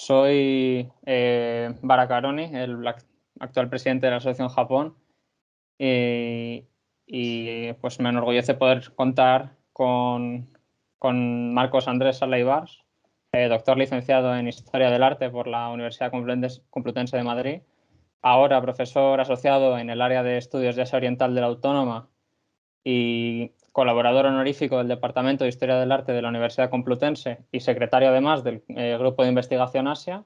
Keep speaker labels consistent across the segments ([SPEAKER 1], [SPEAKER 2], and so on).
[SPEAKER 1] Soy Barakaroni, el actual presidente de la Asociación Japón, y pues me enorgullece poder contar con Marcos Andrés Sala-Ibars, doctor licenciado en Historia del Arte por la Universidad Complutense de Madrid, ahora profesor asociado en el área de Estudios de Asia Oriental de la Autónoma y colaborador honorífico del Departamento de Historia del Arte de la Universidad Complutense y secretario además del Grupo de Investigación Asia.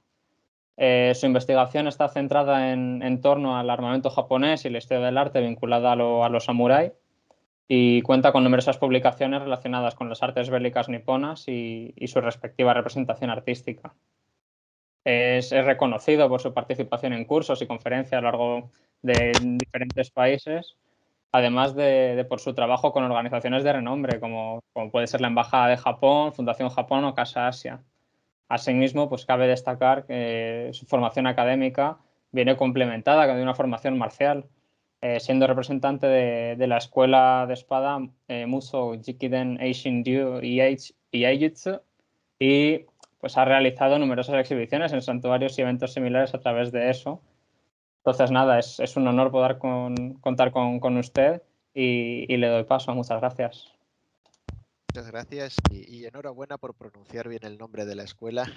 [SPEAKER 1] Su investigación está centrada en torno al armamento japonés y la historia del arte vinculada a los samurái, y cuenta con numerosas publicaciones relacionadas con las artes bélicas niponas y su respectiva representación artística. Es reconocido por su participación en cursos y conferencias a lo largo de diferentes países, además de por su trabajo con organizaciones de renombre, como puede ser la Embajada de Japón, Fundación Japón o Casa Asia. Asimismo, pues cabe destacar que su formación académica viene complementada con una formación marcial, siendo representante de la escuela de espada Muso Jikiden Eishin Ryu Iaijutsu, y pues ha realizado numerosas exhibiciones en santuarios y eventos similares a través de eso. Entonces, nada, es un honor poder contar con usted y le doy paso. Muchas gracias.
[SPEAKER 2] Muchas gracias y enhorabuena por pronunciar bien el nombre de la escuela,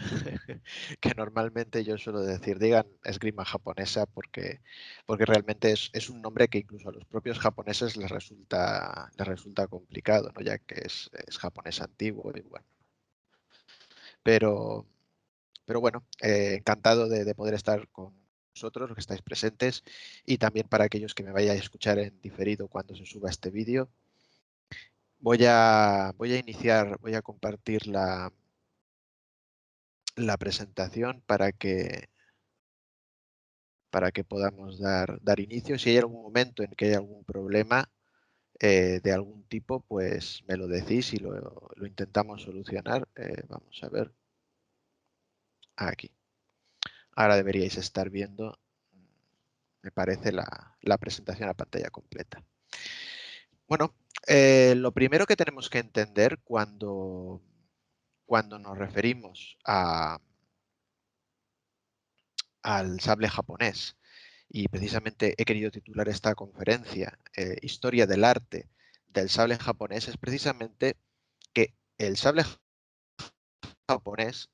[SPEAKER 2] que normalmente yo suelo decir, digan esgrima japonesa, porque realmente es un nombre que incluso a los propios japoneses les resulta complicado, ¿no? Ya que es japonés antiguo y bueno. Pero bueno, encantado de poder estar con vosotros, los que estáis presentes, y también para aquellos que me vayan a escuchar en diferido cuando se suba este vídeo. Voy a compartir la presentación para que podamos dar inicio. Si hay algún momento en que hay algún problema de algún tipo, pues me lo decís y lo intentamos solucionar. Vamos a ver. Aquí. Ahora deberíais estar viendo, me parece, la presentación a pantalla completa. Bueno, lo primero que tenemos que entender cuando nos referimos al sable japonés, y precisamente he querido titular esta conferencia Historia del arte del sable japonés, es precisamente que el sable japonés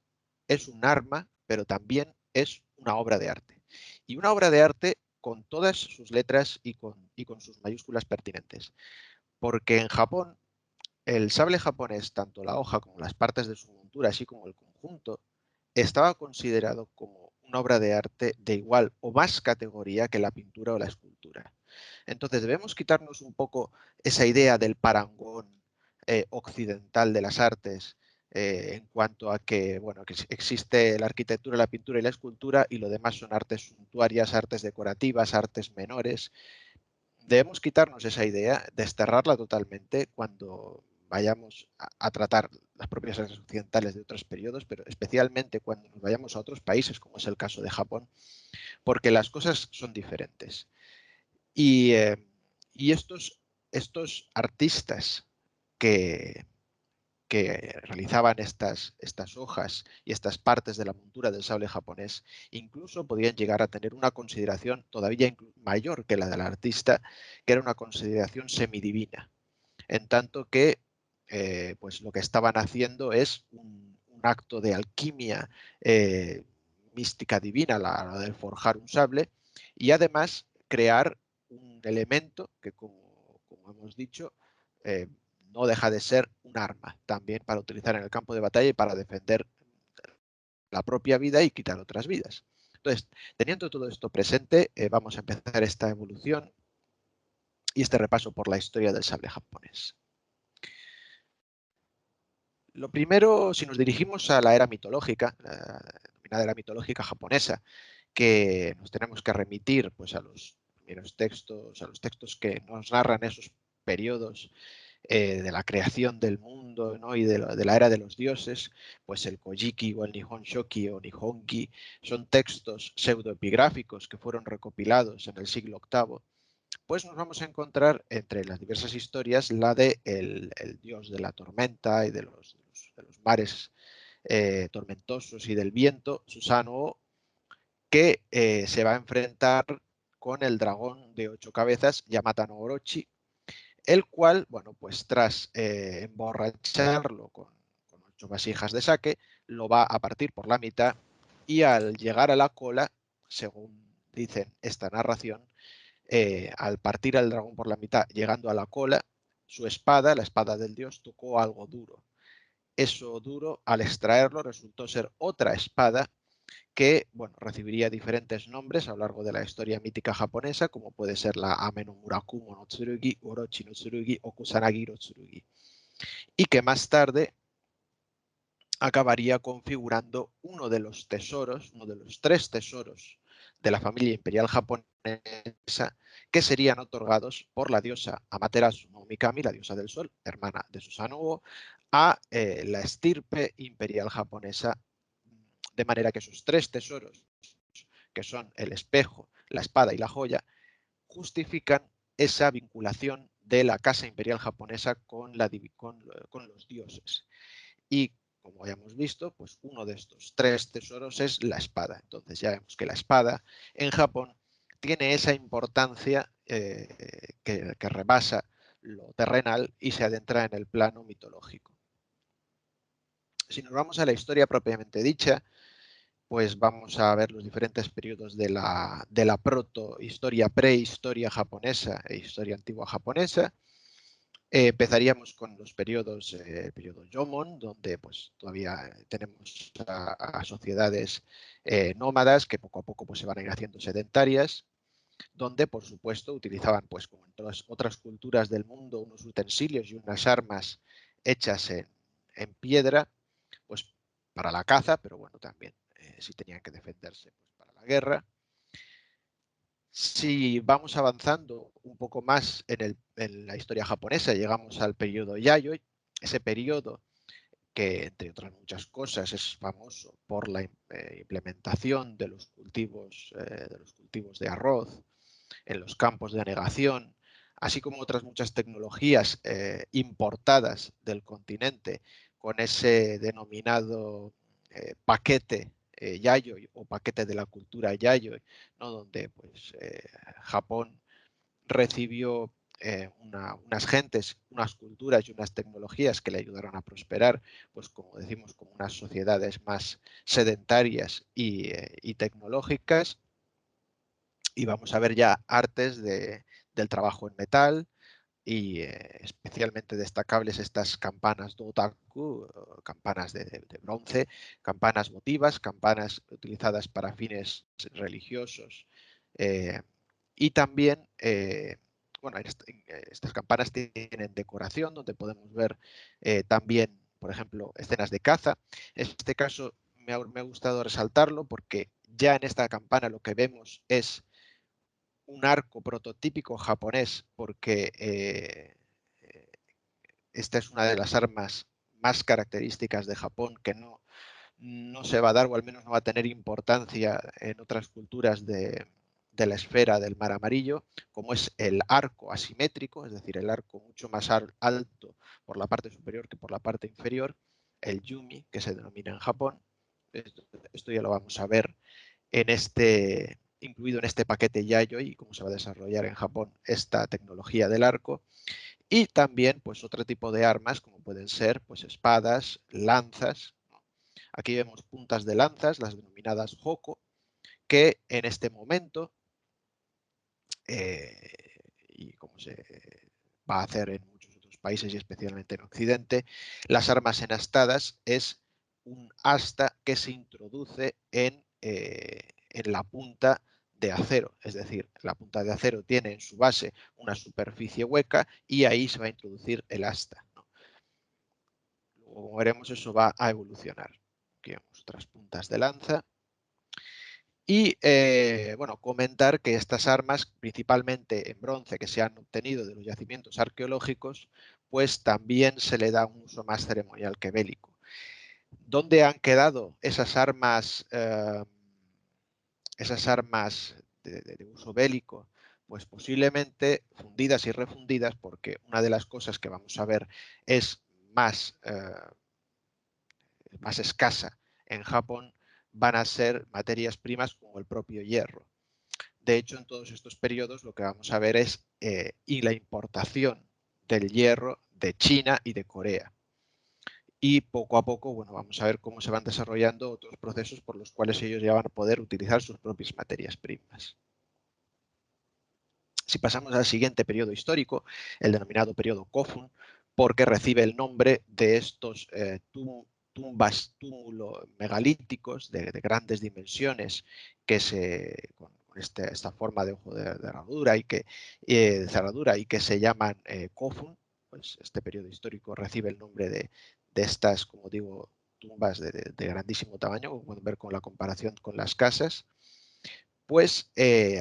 [SPEAKER 2] es un arma, pero también es una obra de arte. Y una obra de arte con todas sus letras y con sus mayúsculas pertinentes. Porque en Japón, el sable japonés, tanto la hoja como las partes de su montura, así como el conjunto, estaba considerado como una obra de arte de igual o más categoría que la pintura o la escultura. Entonces debemos quitarnos un poco esa idea del parangón occidental de las artes, en cuanto a que, bueno, que existe la arquitectura, la pintura y la escultura, y lo demás son artes suntuarias, artes decorativas, artes menores. Debemos quitarnos esa idea, desterrarla totalmente cuando vayamos a tratar las propias artes occidentales de otros periodos, pero especialmente cuando nos vayamos a otros países, como es el caso de Japón, porque las cosas son diferentes. Y estos artistas que realizaban estas hojas y estas partes de la montura del sable japonés, incluso podían llegar a tener una consideración todavía mayor que la del artista, que era una consideración semidivina, en tanto que pues lo que estaban haciendo es un acto de alquimia mística divina, la del forjar un sable, y además crear un elemento que, como hemos dicho, no deja de ser un arma también para utilizar en el campo de batalla y para defender la propia vida y quitar otras vidas. Entonces, teniendo todo esto presente, vamos a empezar esta evolución y este repaso por la historia del sable japonés. Lo primero, si nos dirigimos a la era mitológica, la denominada era mitológica japonesa, que nos tenemos que remitir pues, a los primeros textos, a los textos que nos narran esos periodos de la creación del mundo, ¿no? Y de la era de los dioses, pues el Kojiki o el Nihon Shoki o Nihongi son textos pseudoepigráficos que fueron recopilados en el siglo VIII. Pues nos vamos a encontrar entre las diversas historias la de el dios de la tormenta y de los mares tormentosos y del viento, Susanoo, que se va a enfrentar con el dragón de 8 cabezas, Yamata no Orochi, el cual, bueno, pues tras emborracharlo con 8 vasijas de sake, lo va a partir por la mitad y al llegar a la cola, según dicen esta narración, al partir al dragón por la mitad, llegando a la cola, su espada, la espada del dios, tocó algo duro. Eso duro, al extraerlo, resultó ser otra espada que, bueno, recibiría diferentes nombres a lo largo de la historia mítica japonesa, como puede ser la Ame no Murakumo no Tsurugi, Orochi no Tsurugi o Kusanagi no Tsurugi, y que más tarde acabaría configurando uno de los tesoros, uno de los 3 tesoros de la familia imperial japonesa que serían otorgados por la diosa Amaterasu no Mikami, la diosa del sol, hermana de Susanoo, a la estirpe imperial japonesa, de manera que esos 3 tesoros, que son el espejo, la espada y la joya, justifican esa vinculación de la casa imperial japonesa con los dioses. Y como ya hemos visto, pues uno de estos 3 tesoros es la espada. Entonces ya vemos que la espada en Japón tiene esa importancia que rebasa lo terrenal y se adentra en el plano mitológico. Si nos vamos a la historia propiamente dicha, pues vamos a ver los diferentes periodos de la protohistoria, prehistoria japonesa e historia antigua japonesa. Empezaríamos con los periodos, el periodo Jomon, donde pues todavía tenemos a sociedades nómadas que poco a poco pues, se van a ir haciendo sedentarias, donde por supuesto utilizaban, pues como en todas otras culturas del mundo, unos utensilios y unas armas hechas en piedra, pues para la caza, pero bueno, también si tenían que defenderse pues, para la guerra. Si vamos avanzando un poco más en la historia japonesa, llegamos al periodo Yayoi, ese periodo que, entre otras muchas cosas, es famoso por la implementación de los cultivos de arroz en los campos de anegación, así como otras muchas tecnologías importadas del continente con ese denominado paquete Yayoi o paquete de la cultura Yayoi, ¿no? Donde pues, Japón recibió unas gentes, unas culturas y unas tecnologías que le ayudaron a prosperar, pues como decimos, como unas sociedades más sedentarias y tecnológicas. Y vamos a ver ya artes del trabajo en metal y especialmente destacables estas campanas dotaku, campanas de bronce, campanas votivas, campanas utilizadas para fines religiosos y también bueno, estas campanas tienen decoración donde podemos ver también, por ejemplo, escenas de caza. En este caso me ha gustado resaltarlo porque ya en esta campana lo que vemos es un arco prototípico japonés porque esta es una de las armas más características de Japón que no se va a dar o al menos no va a tener importancia en otras culturas de la esfera del mar amarillo, como es el arco asimétrico, es decir, el arco mucho más alto por la parte superior que por la parte inferior, el yumi, que se denomina en Japón. Esto ya lo vamos a ver incluido en este paquete Yayoi y cómo se va a desarrollar en Japón esta tecnología del arco. Y también pues otro tipo de armas como pueden ser pues espadas, lanzas. Aquí vemos puntas de lanzas, las denominadas hoko, que en este momento, y como se va a hacer en muchos otros países y especialmente en Occidente, las armas enastadas es un asta que se introduce en la punta de acero, es decir, la punta de acero tiene en su base una superficie hueca y ahí se va a introducir el asta, ¿no? Luego, como veremos, eso va a evolucionar. Aquí vemos otras puntas de lanza. Y bueno, comentar que estas armas, principalmente en bronce, que se han obtenido de los yacimientos arqueológicos, pues también se le da un uso más ceremonial que bélico. ¿Dónde han quedado esas armas de uso bélico? Pues posiblemente fundidas y refundidas, porque una de las cosas que vamos a ver es más más escasa en Japón, van a ser materias primas como el propio hierro. De hecho, en todos estos periodos lo que vamos a ver es y la importación del hierro de China y de Corea. Y poco a poco, bueno, vamos a ver cómo se van desarrollando otros procesos por los cuales ellos ya van a poder utilizar sus propias materias primas. Si pasamos al siguiente periodo histórico, el denominado periodo Kofun, porque recibe el nombre de estos túmulos megalíticos de grandes dimensiones que con esta forma de ojo de cerradura y que se llaman Kofun. Pues este periodo histórico recibe el nombre de estas, como digo, tumbas de grandísimo tamaño, como pueden ver con la comparación con las casas. Pues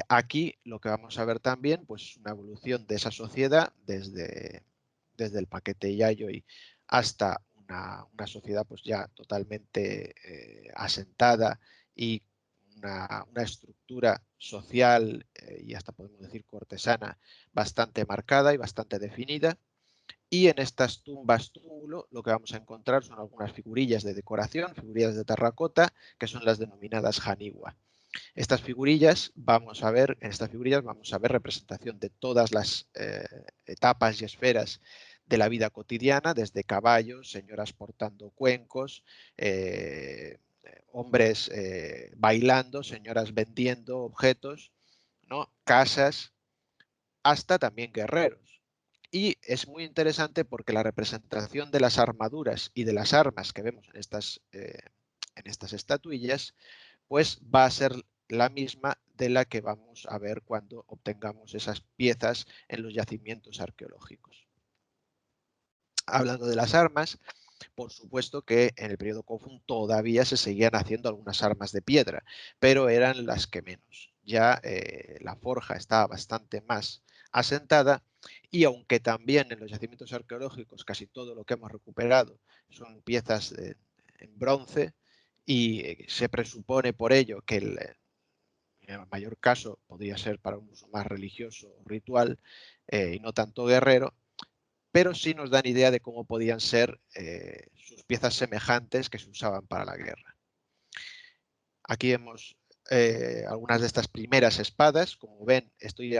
[SPEAKER 2] aquí lo que vamos a ver también, pues una evolución de esa sociedad desde el paquete yayoi hasta una sociedad pues ya totalmente asentada y una estructura social y hasta podemos decir cortesana bastante marcada y bastante definida. Y en estas tumbas túmulo lo que vamos a encontrar son algunas figurillas de decoración, figurillas de terracota, que son las denominadas haniwa. Estas figurillas, en estas figurillas vamos a ver representación de todas las etapas y esferas de la vida cotidiana, desde caballos, señoras portando cuencos, hombres bailando, señoras vendiendo objetos, ¿no? Casas, hasta también guerreros. Y es muy interesante porque la representación de las armaduras y de las armas que vemos en estas estatuillas, pues va a ser la misma de la que vamos a ver cuando obtengamos esas piezas en los yacimientos arqueológicos. Hablando de las armas, por supuesto que en el periodo Kofun todavía se seguían haciendo algunas armas de piedra, pero eran las que menos. Ya la forja estaba bastante más asentada y aunque también en los yacimientos arqueológicos casi todo lo que hemos recuperado son piezas en bronce y se presupone por ello que en el mayor caso podría ser para un uso más religioso o ritual y no tanto guerrero, pero sí nos dan idea de cómo podían ser sus piezas semejantes que se usaban para la guerra. Aquí vemos algunas de estas primeras espadas. Como ven, estoy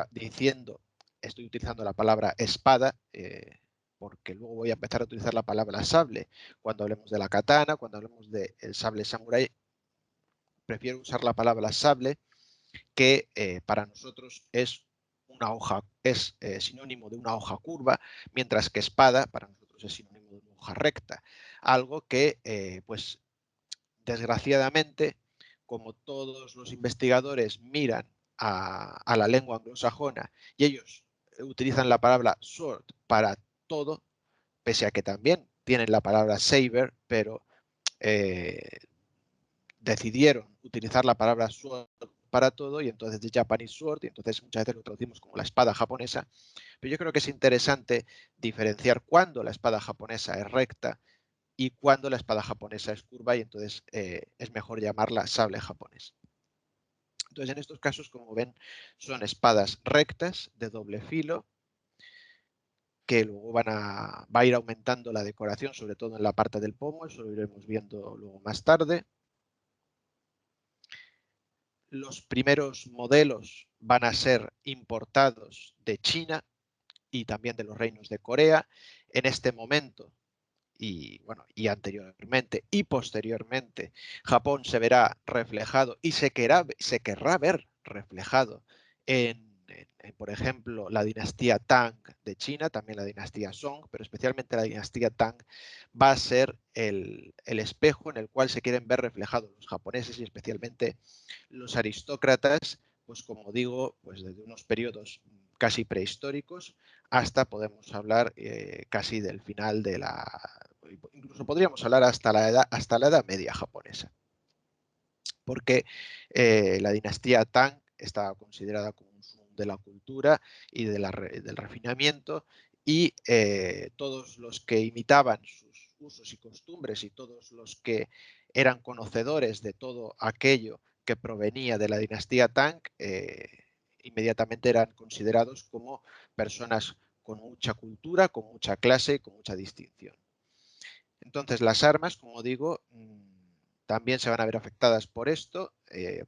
[SPEAKER 2] utilizando la palabra espada, porque luego voy a empezar a utilizar la palabra sable. Cuando hablemos de la katana, cuando hablemos del sable samurái, prefiero usar la palabra sable, que para nosotros es sinónimo de una hoja curva, mientras que espada para nosotros es sinónimo de una hoja recta. Algo que, pues, desgraciadamente, como todos los investigadores miran a la lengua anglosajona y ellos utilizan la palabra sword para todo, pese a que también tienen la palabra saber, pero decidieron utilizar la palabra sword para todo y entonces de Japanese sword y entonces muchas veces lo traducimos como la espada japonesa, pero yo creo que es interesante diferenciar cuándo la espada japonesa es recta y cuándo la espada japonesa es curva y entonces es mejor llamarla sable japonés. Entonces en estos casos, como ven, son espadas rectas de doble filo que luego va a ir aumentando la decoración, sobre todo en la parte del pomo, eso lo iremos viendo luego más tarde. Los primeros modelos van a ser importados de China y también de los reinos de Corea. En este momento, y anteriormente y posteriormente, Japón se verá reflejado y se querrá ver reflejado por ejemplo, la dinastía Tang de China, también la dinastía Song, pero especialmente la dinastía Tang va a ser el espejo en el cual se quieren ver reflejados los japoneses y especialmente los aristócratas, pues como digo, pues desde unos periodos casi prehistóricos hasta podemos hablar casi del final incluso podríamos hablar hasta la edad media japonesa, porque la dinastía Tang estaba considerada como un sumum de la cultura y del refinamiento y todos los que imitaban sus usos y costumbres y todos los que eran conocedores de todo aquello que provenía de la dinastía Tang inmediatamente eran considerados como personas con mucha cultura, con mucha clase y con mucha distinción. Entonces las armas, como digo, también se van a ver afectadas por esto.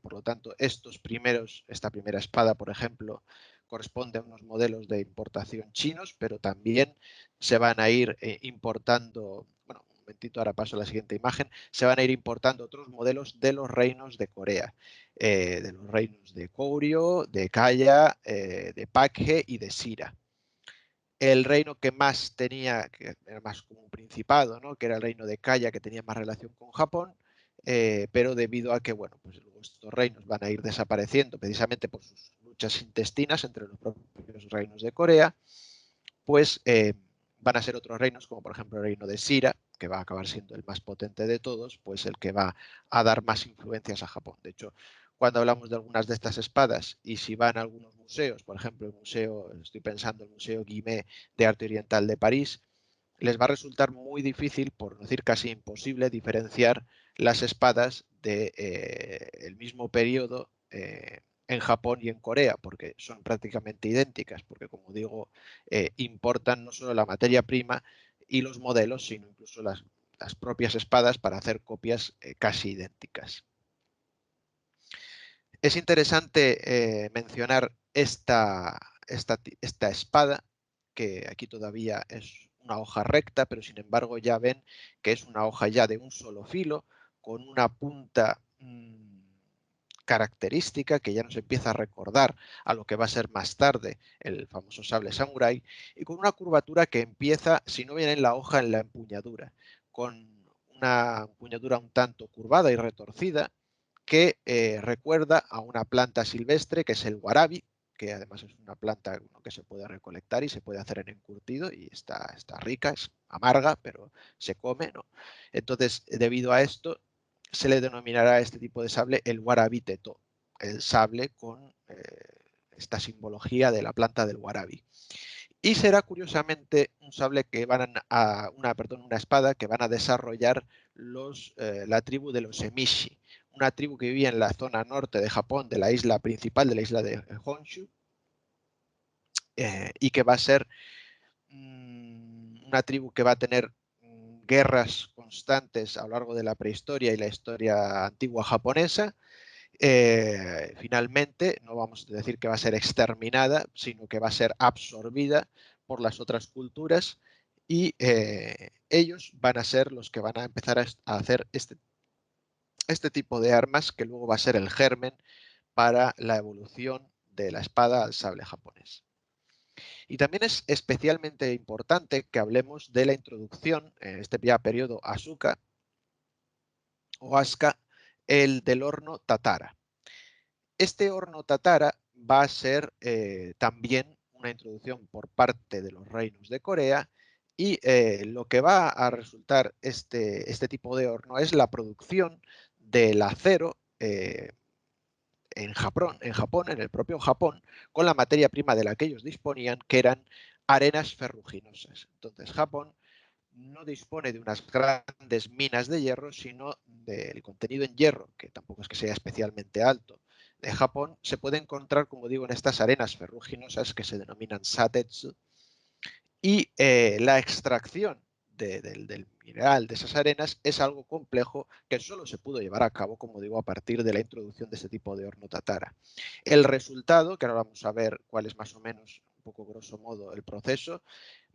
[SPEAKER 2] Por lo tanto, esta primera espada, por ejemplo, corresponde a unos modelos de importación chinos, pero también se van a ir importando, bueno, un momentito, ahora paso a la siguiente imagen, se van a ir importando otros modelos de los reinos de Corea, de los reinos de Goryeo, de Kaya, de Pakhe y de Sira. El reino que más tenía, que era más como un principado, ¿no? Que era el reino de Kaya, que tenía más relación con Japón, pero debido a que, bueno, pues luego estos reinos van a ir desapareciendo precisamente por sus luchas intestinas entre los propios reinos de Corea, pues van a ser otros reinos, como por ejemplo el reino de Sira, que va a acabar siendo el más potente de todos, pues el que va a dar más influencias a Japón. De hecho, cuando hablamos de algunas de estas espadas y si van a algunos museos, por ejemplo, estoy pensando el Museo Guimet de Arte Oriental de París, les va a resultar muy difícil, por no decir casi imposible, diferenciar las espadas del mismo periodo en Japón y en Corea, porque son prácticamente idénticas, porque como digo, importan no solo la materia prima y los modelos, sino incluso las propias espadas para hacer copias casi idénticas. Es interesante mencionar esta espada, que aquí todavía es una hoja recta, pero sin embargo ya ven que es una hoja ya de un solo filo, con una punta característica que ya nos empieza a recordar a lo que va a ser más tarde el famoso sable samurái, y con una curvatura que empieza, si no bien en la hoja, en la empuñadura, con una empuñadura un tanto curvada y retorcida, que recuerda a una planta silvestre que es el warabi, que además es una planta que se puede recolectar y se puede hacer en encurtido y está rica, es amarga, pero se come, ¿no? Entonces, debido a esto, se le denominará a este tipo de sable el warabi teto, el sable con esta simbología de la planta del warabi. Y será curiosamente un sable que una espada que van a desarrollar la tribu de los Emishi, una tribu que vivía en la zona norte de Japón, de la isla principal, de la isla de Honshu, y que va a ser una tribu que va a tener guerras constantes a lo largo de la prehistoria y la historia antigua japonesa. Finalmente, no vamos a decir que va a ser exterminada, sino que va a ser absorbida por las otras culturas y ellos van a ser los que van a empezar a hacer este tipo de armas que luego va a ser el germen para la evolución de la espada al sable japonés. Y también es especialmente importante que hablemos de la introducción en este ya periodo Asuka o Asuka, el del horno Tatara. Este horno Tatara va a ser también una introducción por parte de los reinos de Corea y lo que va a resultar este tipo de horno es la producción del acero en Japón, en el propio Japón, con la materia prima de la que ellos disponían, que eran arenas ferruginosas. Entonces Japón no dispone de unas grandes minas de hierro, sino del contenido en hierro, que tampoco es que sea especialmente alto, de Japón, se puede encontrar, como digo, en estas arenas ferruginosas que se denominan satetsu, y la extracción del mineral de esas arenas es algo complejo que solo se pudo llevar a cabo, como digo, a partir de la introducción de este tipo de horno tatara. El resultado, que ahora vamos a ver cuál es más o menos, un poco grosso modo, el proceso,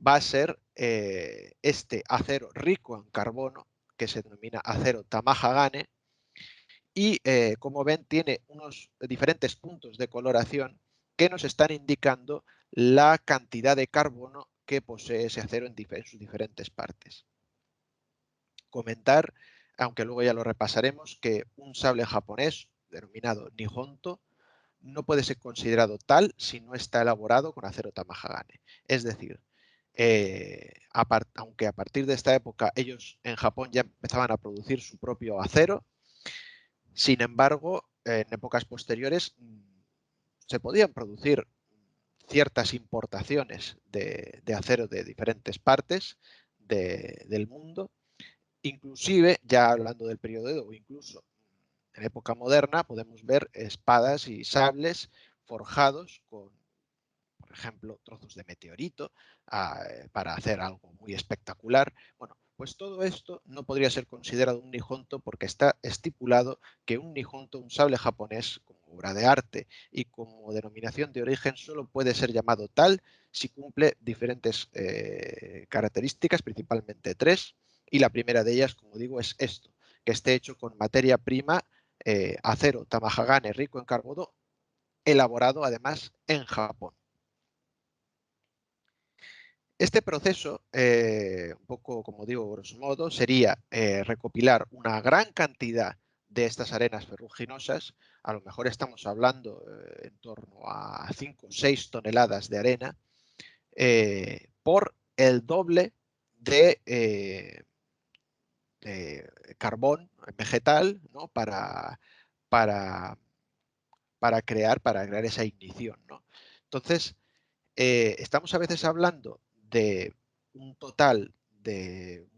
[SPEAKER 2] va a ser este acero rico en carbono, que se denomina acero Tamahagane, y como ven tiene unos diferentes puntos de coloración que nos están indicando la cantidad de carbono que posee ese acero en sus diferentes partes. Comentar, aunque luego ya lo repasaremos, que un sable japonés denominado Nihonto no puede ser considerado tal si no está elaborado con acero Tamahagane. Es decir, aunque a partir de esta época ellos en Japón ya empezaban a producir su propio acero, sin embargo, en épocas posteriores se podían producir ciertas importaciones de acero de diferentes partes del mundo, inclusive, ya hablando del periodo Edo, o incluso en época moderna, podemos ver espadas y sables forjados con, por ejemplo, trozos de meteorito para hacer algo muy espectacular. Bueno, Pues todo esto no podría ser considerado un Nihonto porque está estipulado que un Nihonto, un sable japonés, como obra de arte y como denominación de origen, solo puede ser llamado tal si cumple diferentes características, principalmente 3, y la primera de ellas, como digo, es esto, que esté hecho con materia prima acero Tamahagane rico en carbono, elaborado además en Japón. Este proceso, un poco como digo, grosso modo, sería recopilar una gran cantidad de estas arenas ferruginosas. A lo mejor estamos hablando en torno a 5 o 6 toneladas de arena por el doble de carbón vegetal, ¿no? para, para crear esa ignición, ¿no? Entonces, estamos a veces hablando de un total de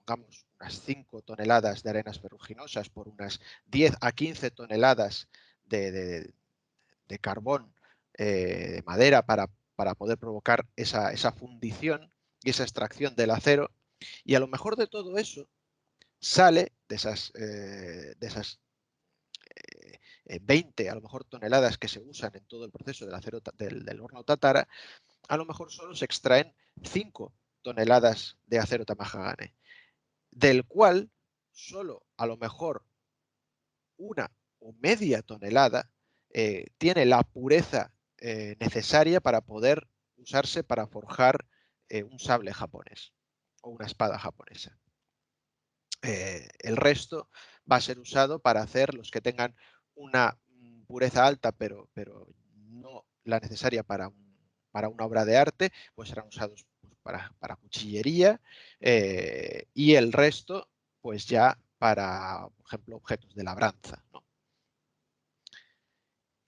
[SPEAKER 2] digamos, unas 5 toneladas de arenas ferruginosas por unas 10 a 15 toneladas de carbón, de madera, para poder provocar esa fundición y esa extracción del acero. Y a lo mejor de todo eso sale de esas 20 a lo mejor toneladas que se usan en todo el proceso del acero del horno Tatara, a lo mejor solo se extraen 5 toneladas de acero Tamahagane, del cual solo a lo mejor una o media tonelada tiene la pureza necesaria para poder usarse para forjar un sable japonés o una espada japonesa. El resto va a ser usado para hacer los que tengan una pureza alta, pero no la necesaria para una obra de arte, pues serán usados pues, para cuchillería y el resto, pues ya para, por ejemplo, objetos de labranza, ¿no?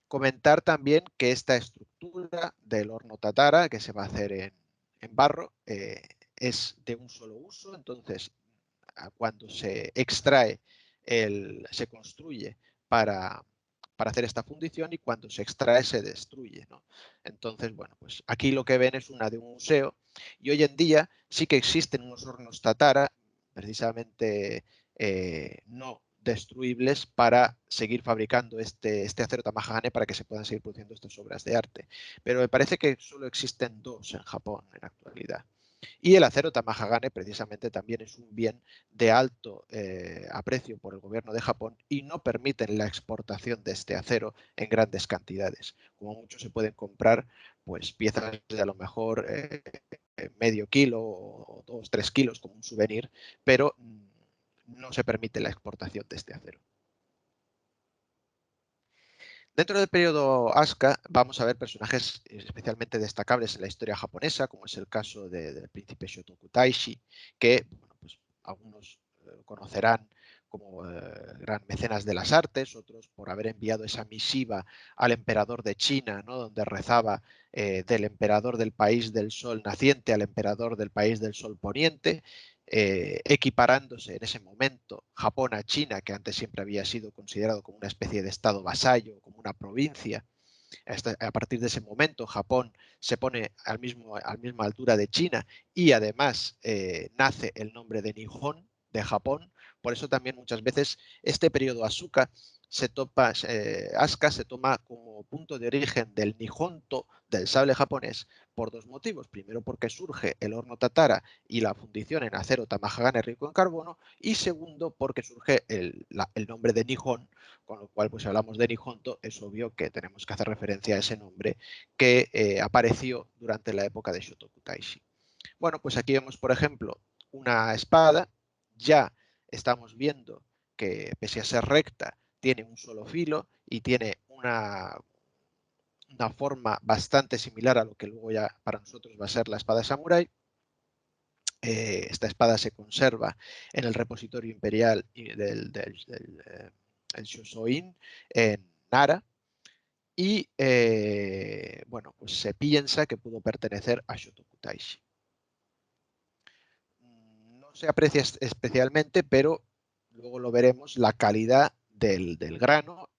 [SPEAKER 2] Comentar también que esta estructura del horno Tatara, que se va a hacer en barro, es de un solo uso, entonces cuando se extrae, se construye para hacer esta fundición y cuando se extrae se destruye, ¿no? Entonces, bueno, pues aquí lo que ven es una de un museo y hoy en día sí que existen unos hornos Tatara, precisamente no destruibles, para seguir fabricando este acero Tamahagane para que se puedan seguir produciendo estas obras de arte. Pero me parece que solo existen 2 en Japón en la actualidad. Y el acero Tamahagane precisamente también es un bien de alto aprecio por el gobierno de Japón y no permiten la exportación de este acero en grandes cantidades. Como mucho se pueden comprar pues piezas de a lo mejor medio kilo o 2-3 kilos como un souvenir, pero no se permite la exportación de este acero. Dentro del periodo Asuka vamos a ver personajes especialmente destacables en la historia japonesa, como es el caso del príncipe Shotoku Taishi, que bueno, pues, algunos conocerán como gran mecenas de las artes, otros por haber enviado esa misiva al emperador de China, ¿no? Donde rezaba del emperador del país del sol naciente al emperador del país del sol poniente, equiparándose en ese momento Japón a China, que antes siempre había sido considerado como una especie de estado vasallo, como una provincia. A partir de ese momento Japón se pone a la misma altura de China y además nace el nombre de Nihon, de Japón. Por eso también muchas veces este periodo Asuka Asuka se toma como punto de origen del Nihonto, del sable japonés, por 2 motivos. Primero, porque surge el horno Tatara y la fundición en acero Tamahagane rico en carbono, y segundo, porque surge el nombre de Nihon, con lo cual pues hablamos de Nihonto, es obvio que tenemos que hacer referencia a ese nombre que apareció durante la época de Shotoku Taishi. Bueno, pues aquí vemos, por ejemplo, una espada. Ya estamos viendo que, pese a ser recta, tiene un solo filo y tiene una forma bastante similar a lo que luego ya para nosotros va a ser la espada samurái. Esta espada se conserva en el repositorio imperial el Shosoin en Nara y bueno, pues se piensa que pudo pertenecer a Shotoku Taishi. No se aprecia especialmente, pero luego lo veremos, la calidad del grano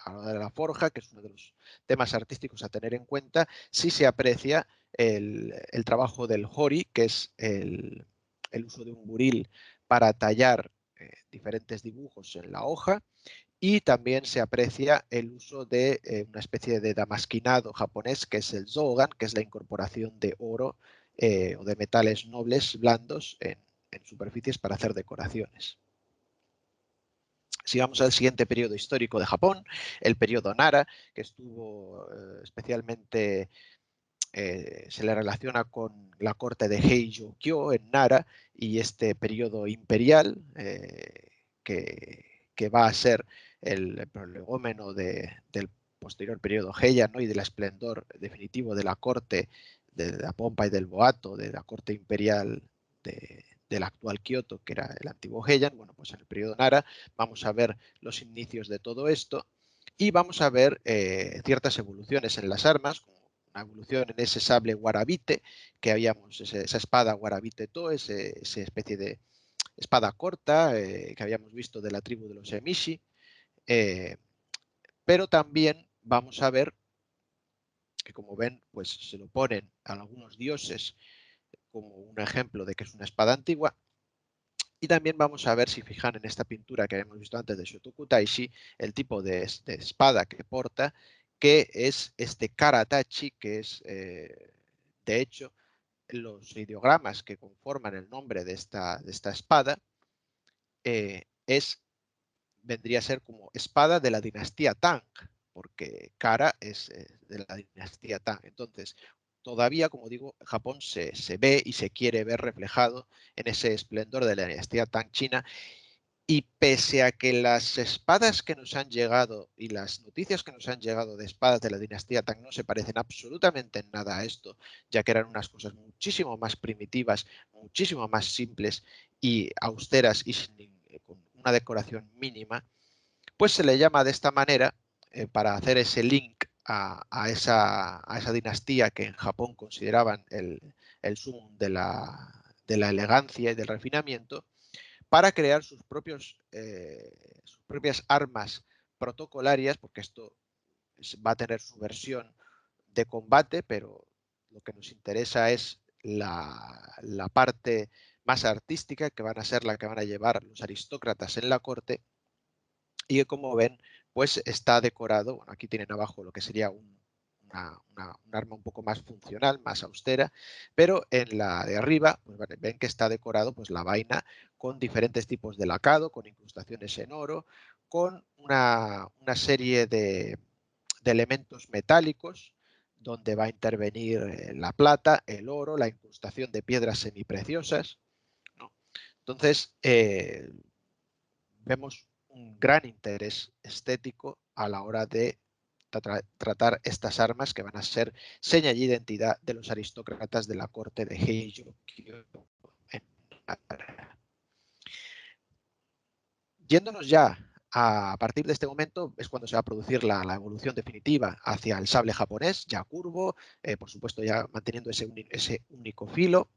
[SPEAKER 2] a la hora de la forja, que es uno de los temas artísticos a tener en cuenta. Sí se aprecia el trabajo del hori, que es el uso de un buril para tallar diferentes dibujos en la hoja, y también se aprecia el uso de una especie de damasquinado japonés, que es el zogan, que es la incorporación de oro o de metales nobles blandos en superficies para hacer decoraciones. Si vamos al siguiente periodo histórico de Japón, el periodo Nara, que estuvo especialmente, se le relaciona con la corte de Heijō-kyō en Nara y este periodo imperial que va a ser el prolegómeno del posterior periodo Heian, ¿no? Y del esplendor definitivo de la corte, de la pompa y del boato, de la corte imperial del actual Kioto, que era el antiguo Heian. Bueno, pues en el periodo Nara vamos a ver los inicios de todo esto y vamos a ver ciertas evoluciones en las armas, como una evolución en ese sable Warabite, que habíamos, esa espada Warabite-to, esa especie de espada corta que habíamos visto de la tribu de los Emishi, pero también vamos a ver que, como ven, pues se lo ponen a algunos dioses como un ejemplo de que es una espada antigua. Y también vamos a ver, si fijan en esta pintura que habíamos visto antes de Shotoku Taishi, el tipo de espada que porta, que es este karatachi, que es, de hecho, los ideogramas que conforman el nombre de esta espada, vendría a ser como espada de la dinastía Tang, porque Kara es de la dinastía Tang. Entonces, todavía, como digo, Japón se ve y se quiere ver reflejado en ese esplendor de la dinastía Tang china. Y pese a que las espadas que nos han llegado y las noticias que nos han llegado de espadas de la dinastía Tang no se parecen absolutamente en nada a esto, ya que eran unas cosas muchísimo más primitivas, muchísimo más simples y austeras y con una decoración mínima, pues se le llama de esta manera para hacer ese link a esa dinastía que en Japón consideraban el sumum de la elegancia y del refinamiento, para crear sus propias armas protocolarias, porque esto va a tener su versión de combate, pero lo que nos interesa es la parte más artística, que van a ser la que van a llevar los aristócratas en la corte, y que, como ven, pues está decorado. Bueno, aquí tienen abajo lo que sería un arma un poco más funcional, más austera, pero en la de arriba pues ven que está decorado pues la vaina con diferentes tipos de lacado, con incrustaciones en oro, con una serie de elementos metálicos donde va a intervenir la plata, el oro, la incrustación de piedras semipreciosas, ¿no? Entonces, vemos un gran interés estético a la hora de tratar estas armas que van a ser seña y identidad de los aristócratas de la corte de Heijō. Yéndonos ya a partir de este momento es cuando se va a producir la evolución definitiva hacia el sable japonés, ya curvo, por supuesto ya manteniendo ese único filo.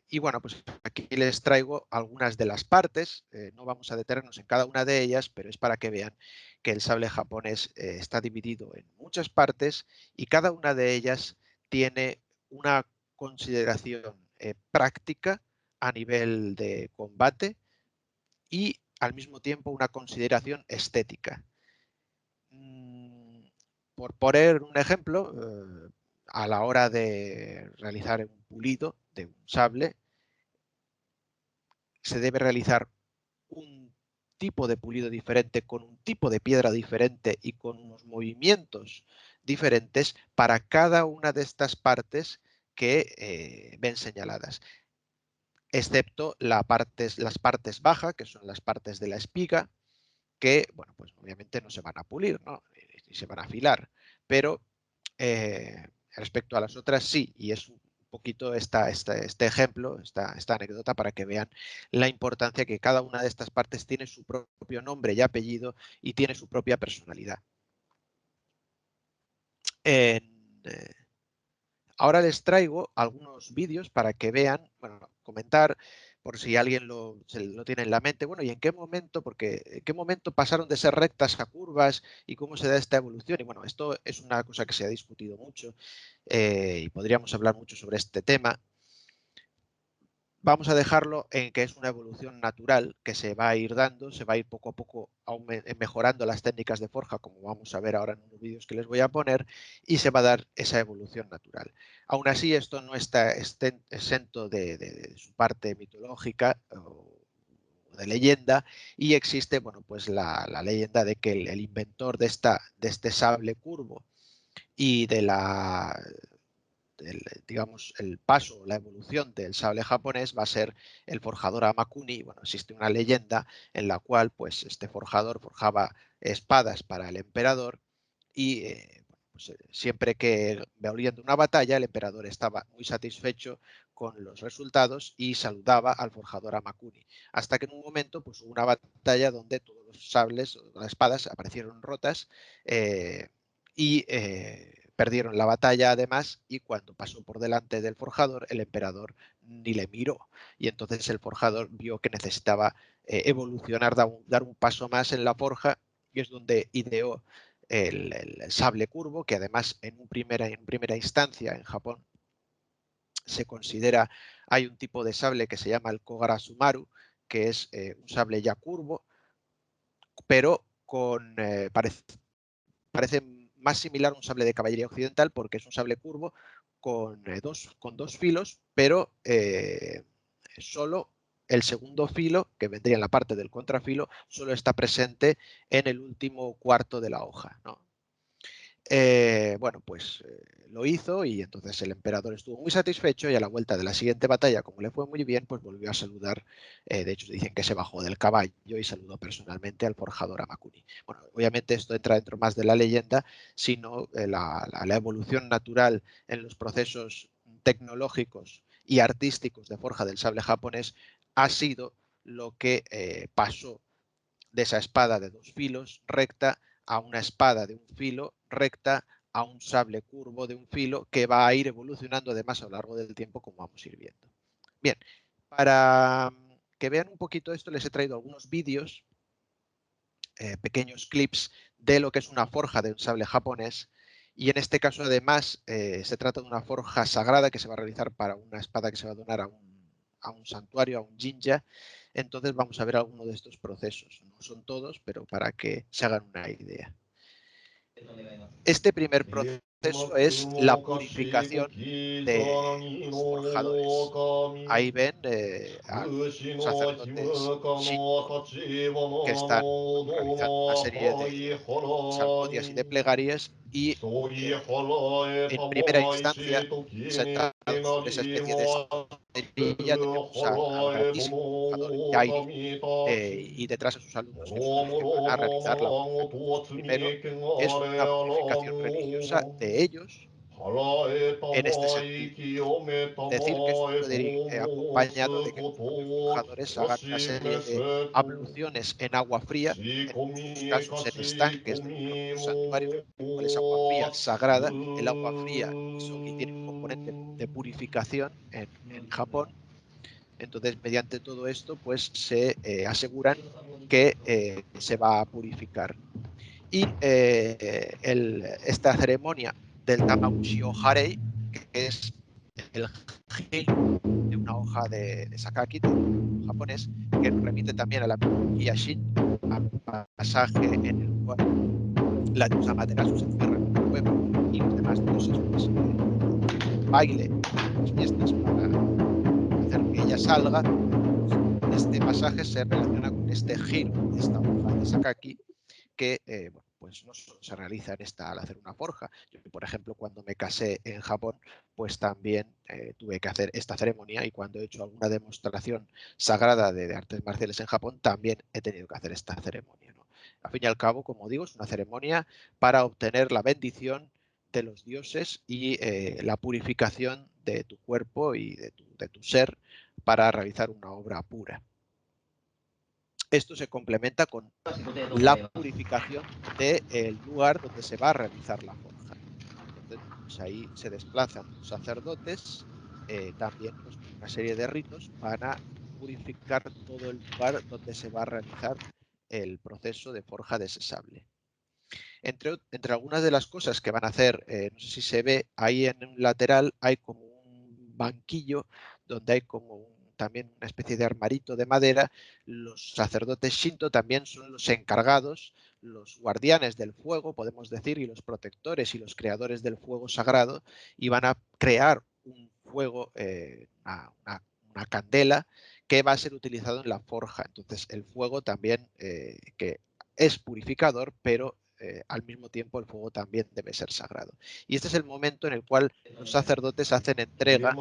[SPEAKER 2] Y bueno, pues aquí les traigo algunas de las partes. No vamos a detenernos en cada una de ellas, pero es para que vean que el sable japonés está dividido en muchas partes y cada una de ellas tiene una consideración práctica a nivel de combate y al mismo tiempo una consideración estética. Por poner un ejemplo, a la hora de realizar un pulido de un sable, se debe realizar un tipo de pulido diferente, con un tipo de piedra diferente y con unos movimientos diferentes para cada una de estas partes que ven señaladas, excepto las partes bajas, que son las partes de la espiga, que, bueno, pues obviamente no se van a pulir, ¿no? Ni se van a afilar, pero respecto a las otras sí, y es un poquito este ejemplo, esta anécdota, para que vean la importancia que cada una de estas partes tiene su propio nombre y apellido y tiene su propia personalidad. Ahora les traigo algunos vídeos para que vean, bueno, comentar por si alguien lo tiene en la mente, bueno, y en qué momento, porque en qué momento pasaron de ser rectas a curvas y cómo se da esta evolución. Y bueno, esto es una cosa que se ha discutido mucho y podríamos hablar mucho sobre este tema. vamos a dejarlo en que es una evolución natural que se va a ir dando, se va a ir poco a poco mejorando las técnicas de forja, como vamos a ver ahora en unos vídeos que les voy a poner, y se va a dar esa evolución natural. Aún así, esto no está exento de su parte mitológica o de leyenda, y existe, bueno, pues la leyenda de que el inventor de este sable curvo y digamos, el paso, la evolución del sable japonés va a ser el forjador Amakuni. Bueno, existe una leyenda en la cual pues, este forjador forjaba espadas para el emperador y pues, siempre que volvían de una batalla, el emperador estaba muy satisfecho con los resultados y saludaba al forjador Amakuni. Hasta que en un momento pues, hubo una batalla donde todos los sables, las espadas aparecieron rotas y perdieron la batalla además, y cuando pasó por delante del forjador, el emperador ni le miró. Y entonces el forjador vio que necesitaba evolucionar, dar un paso más en la forja, y es donde ideó el sable curvo, que además en primera instancia en Japón se considera, hay un tipo de sable que se llama el Kogara Sumaru, que es un sable ya curvo, pero parece más similar a un sable de caballería occidental porque es un sable curvo con dos filos, pero solo el segundo filo, que vendría en la parte del contrafilo, solo está presente en el último cuarto de la hoja, ¿no? Bueno, pues lo hizo y entonces el emperador estuvo muy satisfecho y a la vuelta de la siguiente batalla, como le fue muy bien, pues volvió a saludar. De hecho, dicen que se bajó del caballo y saludó personalmente al forjador Amakuni. Bueno, obviamente esto entra dentro más de la leyenda, sino la evolución natural en los procesos tecnológicos y artísticos de forja del sable japonés ha sido lo que pasó de esa espada de dos filos recta a una espada de un filo recta a un sable curvo de un filo, que va a ir evolucionando además a lo largo del tiempo, como vamos a ir viendo. Bien, para que vean un poquito esto, les he traído algunos vídeos, pequeños clips de lo que es una forja de un sable japonés. Y en este caso, además, se trata de una forja sagrada que se va a realizar para una espada que se va a donar a un santuario, a un jinja. Entonces vamos a ver alguno de estos procesos. No son todos, pero para que se hagan una idea. Este primer proceso es la purificación de los forjadores. Ahí ven a los sacerdotes Shinto que están realizando una serie de salmodias y de plegarias y en primera instancia, sentados sobre esa especie de esterilla, tenemos al grandísimo forjador Yairi y detrás a sus alumnos que son los que van a realizar la forja. Primero es una purificación religiosa de ellos en este sentido. Decir que esto puede ir acompañado de que los propios forjadores hagan una serie de abluciones en agua fría, en muchos casos en estanques de los propios santuarios, el cual es agua fría sagrada. El agua fría y tiene un componente de purificación en Japón. Entonces, mediante todo esto, pues se aseguran que se va a purificar. Y esta ceremonia del Tamaguchi o Harei, que es el giro de una hoja de sakaki, de japonés, que nos remite también a la mitología Shinto, a un pasaje en el cual la diosa Amaterasu se encierra en una cueva y los demás dioses pues, baile las fiestas para hacer que ella salga. Este pasaje se relaciona con este giro de esta hoja de sakaki que bueno, pues no solo se realiza al hacer una forja. Yo, por ejemplo, cuando me casé en Japón, pues también tuve que hacer esta ceremonia, y cuando he hecho alguna demostración sagrada de artes marciales en Japón, también he tenido que hacer esta ceremonia, ¿no? Al fin y al cabo, como digo, es una ceremonia para obtener la bendición de los dioses y la purificación de tu cuerpo y de tu ser para realizar una obra pura. Esto se complementa con la purificación del lugar donde se va a realizar la forja. Entonces, pues ahí se desplazan los sacerdotes, también pues, con una serie de ritos para purificar todo el lugar donde se va a realizar el proceso de forja de ese sable. Entre algunas de las cosas que van a hacer, no sé si se ve, ahí en un lateral hay como un banquillo donde hay como también una especie de armarito de madera, los sacerdotes Shinto también son los encargados, los guardianes del fuego, podemos decir, y los protectores y los creadores del fuego sagrado, y van a crear un fuego, una candela que va a ser utilizado en la forja. Entonces el fuego también, que es purificador, pero al mismo tiempo el fuego también debe ser sagrado. Y este es el momento en el cual los sacerdotes hacen entrega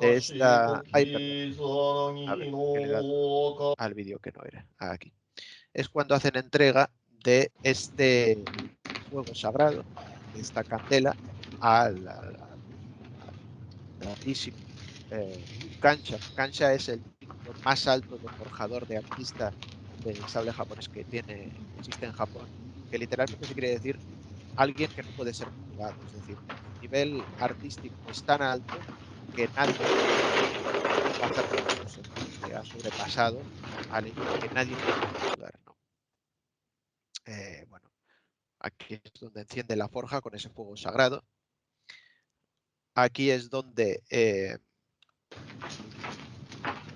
[SPEAKER 2] de esta... Ay, perdón. A ver, que le he dado al vídeo que no era. Aquí. Es cuando hacen entrega de este fuego sagrado, de esta candela, al grandísimo Kancha. Kancha es el título más alto de forjador, de artista del sable japonés que existe en Japón, que literalmente se quiere decir alguien que no puede ser juzgado. Es decir, su nivel artístico es tan alto que nadie puede pasar por eso, que ha sobrepasado al hecho de que nadie puede juzgar, ¿no? Bueno, aquí es donde enciende la forja con ese fuego sagrado. Aquí es donde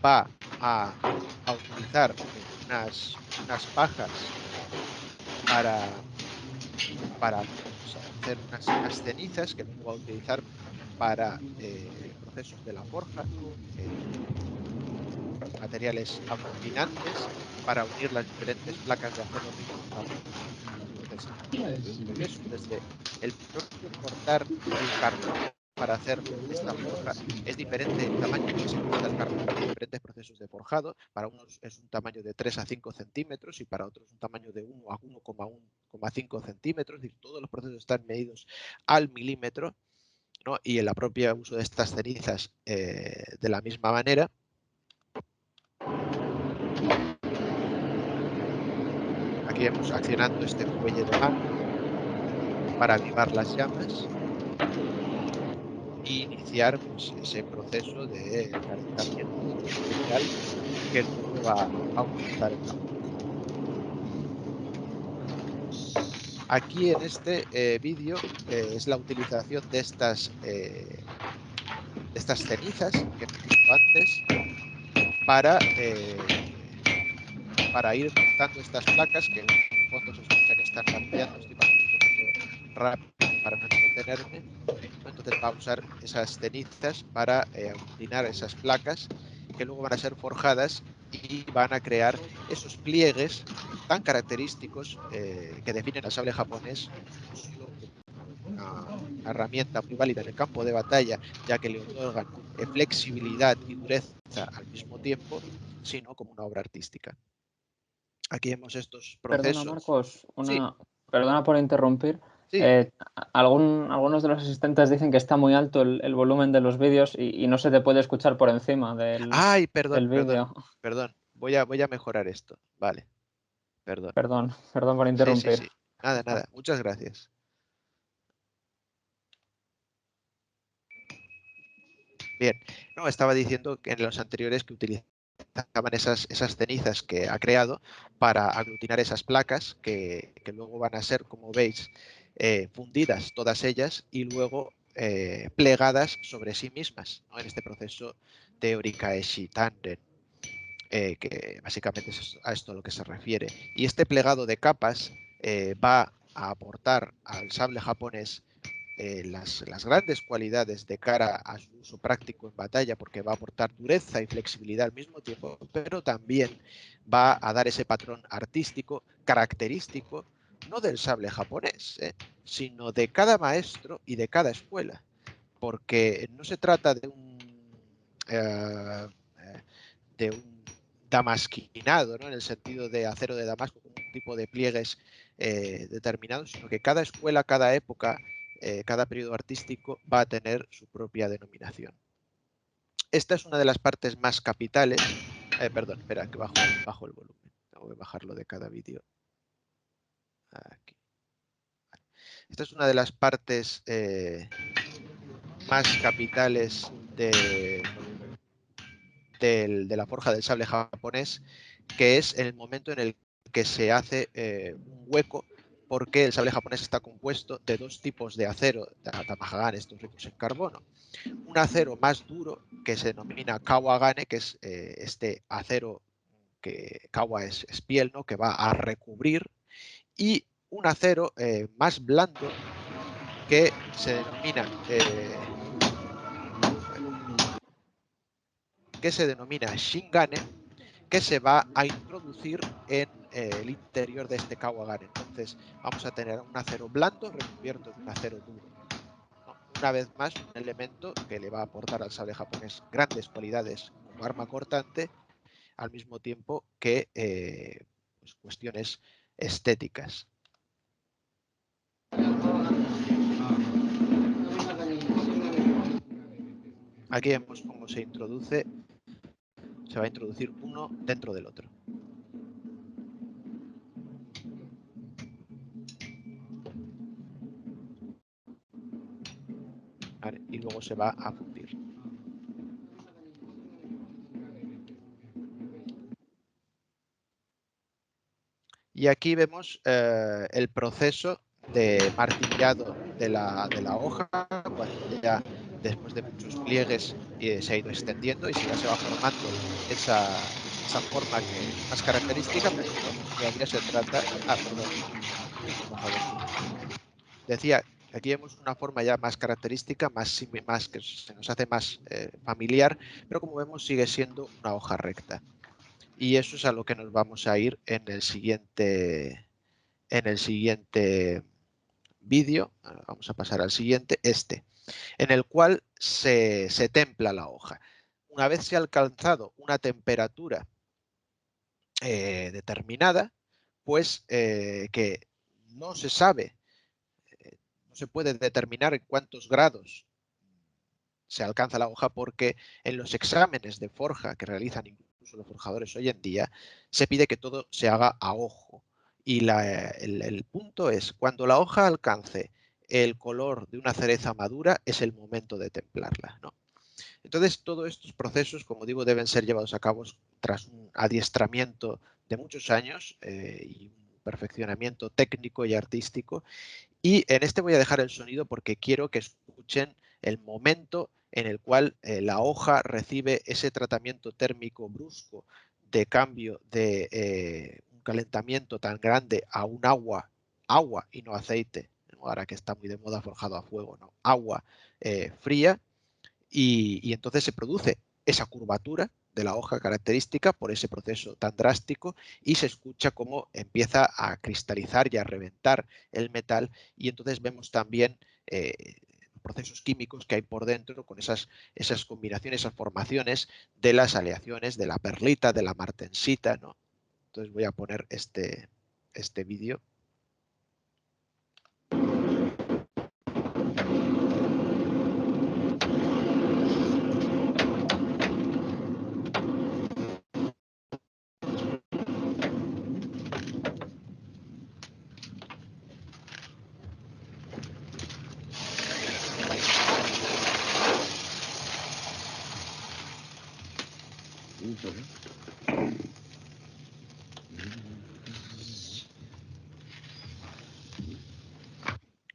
[SPEAKER 2] va a utilizar unas pajas para hacer unas cenizas que luego va a utilizar para procesos de la forja, materiales aglutinantes para unir las diferentes placas de acero de un tamaño. Entonces, eso, desde el propio cortar el cartón para hacer esta forja es diferente el tamaño en que se corta el cartón para diferentes procesos de forjado. Para unos es un tamaño de 3 a 5 centímetros y para otros un tamaño de 1 a 1,5 centímetros. Es decir, todos los procesos están medidos al milímetro, ¿no? Y en la propia uso de estas cenizas de la misma manera. Aquí vemos accionando este fuelle de mano para avivar las llamas e iniciar pues, ese proceso de calentamiento del material que luego va a utilizar en la forja. Aquí en este vídeo es la utilización de estas cenizas que hemos visto antes para ir montando estas placas, que en el fondo se escucha que están martillando. Estoy pasando un poquito rápido para no entretenerme. Entonces va a usar esas cenizas para aglutinar esas placas que luego van a ser forjadas y van a crear esos pliegues tan característicos que definen al sable japonés, no solo como una herramienta muy válida en el campo de batalla, ya que le otorgan flexibilidad y dureza al mismo tiempo, sino como una obra artística. Aquí vemos estos
[SPEAKER 1] Perdona,
[SPEAKER 2] procesos.
[SPEAKER 1] Marcos,
[SPEAKER 2] Sí,
[SPEAKER 1] perdona por interrumpir.
[SPEAKER 2] sí.
[SPEAKER 1] Algunos de los asistentes dicen que está muy alto el volumen de los vídeos y no se te puede escuchar por encima
[SPEAKER 2] Ay,
[SPEAKER 1] del
[SPEAKER 2] perdón.
[SPEAKER 1] vídeo.
[SPEAKER 2] Voy a mejorar esto. Vale, perdón.
[SPEAKER 1] Perdón por
[SPEAKER 2] Sí, sí,
[SPEAKER 1] interrumpir.
[SPEAKER 2] sí. Nada. Muchas gracias. Bien, no, estaba diciendo que en los anteriores que utilizaban esas cenizas que ha creado para aglutinar esas placas que luego van a ser, como veis, fundidas todas ellas y luego plegadas sobre sí mismas, ¿no? En este proceso de Orikaeshi Tanden, que básicamente es a esto a lo que se refiere. Y este plegado de capas va a aportar al sable japonés las grandes cualidades de cara a su uso práctico en batalla, porque va a aportar dureza y flexibilidad al mismo tiempo, pero también va a dar ese patrón artístico característico, no del sable japonés, sino de cada maestro y de cada escuela, porque no se trata eh, de un damasquinado, ¿no? En el sentido de acero de Damasco, con un tipo de pliegues determinados, sino que cada escuela, cada época, cada periodo artístico va a tener su propia denominación. Esta es una de las partes más capitales. Perdón, espera, que bajo el volumen. Tengo que bajarlo de cada vídeo. Aquí. Esta es una de las partes más capitales de la forja del sable japonés, que es el momento en el que se hace un hueco porque el sable japonés está compuesto de dos tipos de acero, tamahagane, estos ricos en carbono. Un acero más duro que se denomina kawagane, que es este acero que kawa es piel, ¿no? Que va a recubrir, y un acero más blando que se denomina shingane, que se va a introducir en el interior de este kawagane. Entonces vamos a tener un acero blando recubierto de un acero duro. Una vez más, un elemento que le va a aportar al sable japonés grandes cualidades como arma cortante, al mismo tiempo que pues, cuestiones estéticas. Aquí vemos cómo se introduce, se va a introducir uno dentro del otro. Vale, y luego se va a fundir. Y aquí vemos el proceso de martillado de la hoja, cuando ya después de muchos pliegues se ha ido extendiendo y ya se va formando esa forma que es más característica, pero todavía se trata... Ah, perdón. Por favor. Decía, aquí vemos una forma ya más característica, más que se nos hace más familiar, pero como vemos sigue siendo una hoja recta. Y eso es a lo que nos vamos a ir en el siguiente vídeo. Vamos a pasar al siguiente, en el cual se templa la hoja. Una vez se ha alcanzado una temperatura determinada, pues que no se sabe, no se puede determinar en cuántos grados se alcanza la hoja, porque en los exámenes de forja que realizan incluso los forjadores hoy en día, se pide que todo se haga a ojo. Y el punto es, cuando la hoja alcance el color de una cereza madura, es el momento de templarla, ¿no? Entonces, todos estos procesos, como digo, deben ser llevados a cabo tras un adiestramiento de muchos años y un perfeccionamiento técnico y artístico. Y en este voy a dejar el sonido porque quiero que escuchen el momento en el cual la hoja recibe ese tratamiento térmico brusco de cambio de un calentamiento tan grande a un agua y no aceite, ¿no? Ahora que está muy de moda forjado a fuego, ¿no? Agua fría, y entonces se produce esa curvatura de la hoja característica por ese proceso tan drástico, y se escucha cómo empieza a cristalizar y a reventar el metal, y entonces vemos también procesos químicos que hay por dentro con esas combinaciones, esas formaciones de las aleaciones de la perlita, de la martensita, ¿no? Entonces voy a poner este vídeo.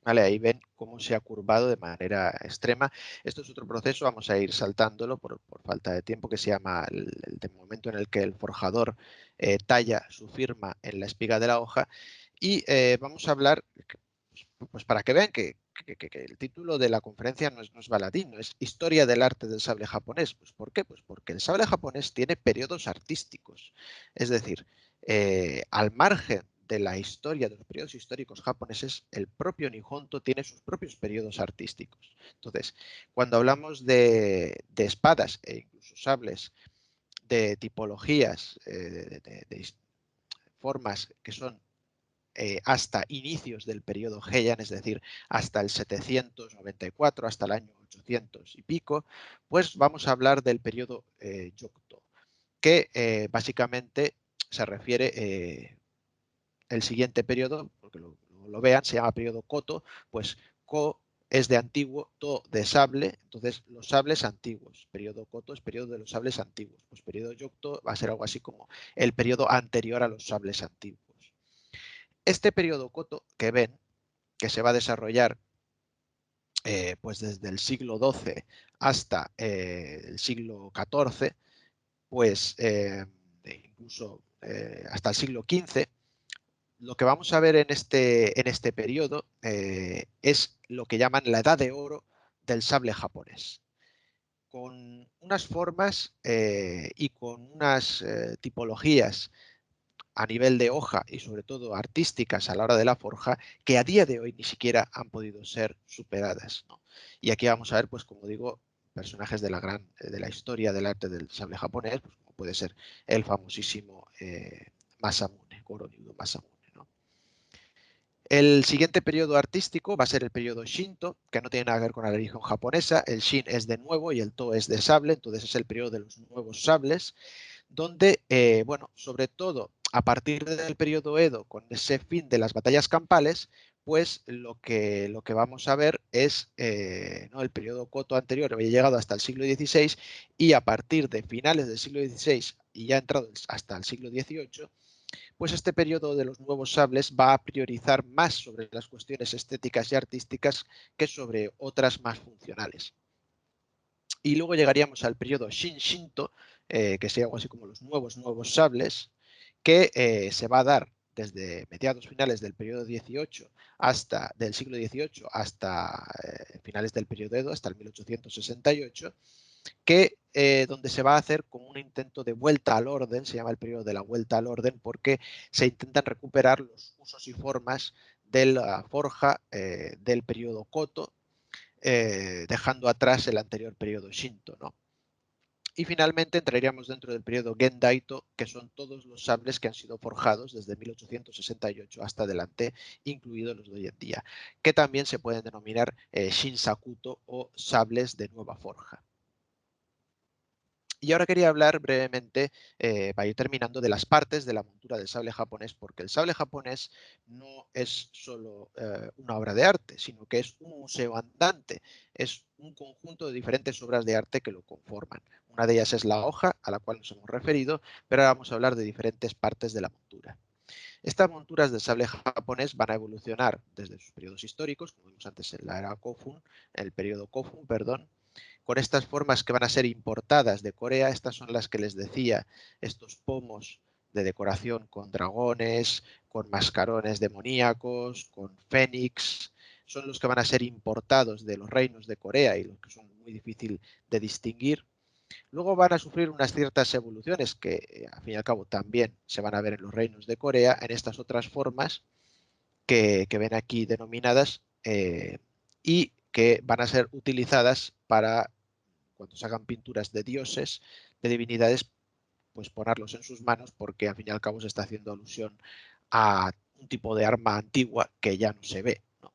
[SPEAKER 2] Vale, ahí ven cómo se ha curvado de manera extrema. Esto es otro proceso, vamos a ir saltándolo por falta de tiempo, que se llama el momento en el que el forjador talla su firma en la espiga de la hoja. Y vamos a hablar, pues para que vean que el título de la conferencia no es baladí, no es Historia del arte del sable japonés. Pues ¿por qué? Pues porque el sable japonés tiene periodos artísticos. Es decir, al margen de la historia, de los periodos históricos japoneses, el propio Nihonto tiene sus propios periodos artísticos. Entonces, cuando hablamos de espadas e incluso sables, de tipologías, de formas que son hasta inicios del periodo Heian, es decir, hasta el 794, hasta el año 800 y pico, pues vamos a hablar del periodo Yokto, que básicamente se refiere el siguiente periodo, porque lo vean, se llama periodo Koto, pues Ko es de antiguo, To de sable, entonces los sables antiguos. Periodo Koto es periodo de los sables antiguos. Pues periodo Yokto va a ser algo así como el periodo anterior a los sables antiguos. Este periodo Koto que ven, que se va a desarrollar pues desde el siglo XII hasta el siglo XIV, pues incluso hasta el siglo XV, lo que vamos a ver en este periodo es lo que llaman la edad de oro del sable japonés, con unas formas y con unas tipologías a nivel de hoja y sobre todo artísticas a la hora de la forja que a día de hoy ni siquiera han podido ser superadas, ¿no? Y aquí vamos a ver, pues como digo, personajes de la historia del arte del sable japonés, pues, como puede ser el famosísimo Masamune, Goro-ryūdo Masamune, ¿no? El siguiente periodo artístico va a ser el periodo Shinto, que no tiene nada que ver con la religión japonesa. El Shin es de nuevo y el To es de sable, entonces es el periodo de los nuevos sables, donde, bueno, sobre todo a partir del periodo Edo, con ese fin de las batallas campales, pues lo que vamos a ver es, ¿no? El periodo Koto anterior había llegado hasta el siglo XVI y a partir de finales del siglo XVI y ya entrado hasta el siglo XVIII, pues este periodo de los nuevos sables va a priorizar más sobre las cuestiones estéticas y artísticas que sobre otras más funcionales. Y luego llegaríamos al periodo Shin-Shinto, que sería algo así como los nuevos sables, que se va a dar desde mediados finales del periodo 18 del siglo XVIII hasta finales del periodo Edo, hasta el 1868, que donde se va a hacer como un intento de vuelta al orden, se llama el periodo de la vuelta al orden, porque se intentan recuperar los usos y formas de la forja del periodo Koto, dejando atrás el anterior periodo Shinto, ¿no? Y finalmente entraríamos dentro del periodo Gendaito, que son todos los sables que han sido forjados desde 1868 hasta adelante, incluidos los de hoy en día, que también se pueden denominar Shinsakuto o sables de nueva forja. Y ahora quería hablar brevemente, para ir terminando, de las partes de la montura del sable japonés, porque el sable japonés no es solo una obra de arte, sino que es un museo andante, es un conjunto de diferentes obras de arte que lo conforman. Una de ellas es la hoja, a la cual nos hemos referido, pero ahora vamos a hablar de diferentes partes de la montura. Estas monturas del sable japonés van a evolucionar desde sus periodos históricos, como vimos antes en la era Kofun, en el periodo Kofun, perdón, con estas formas que van a ser importadas de Corea. Estas son las que les decía, estos pomos de decoración con dragones, con mascarones demoníacos, con fénix, son los que van a ser importados de los reinos de Corea y los que son muy difícil de distinguir. Luego van a sufrir unas ciertas evoluciones que, al fin y al cabo, también se van a ver en los reinos de Corea, en estas otras formas que ven aquí denominadas y que van a ser utilizadas para, cuando se hagan pinturas de dioses, de divinidades, pues ponerlos en sus manos, porque al fin y al cabo se está haciendo alusión a un tipo de arma antigua que ya no se ve, ¿no?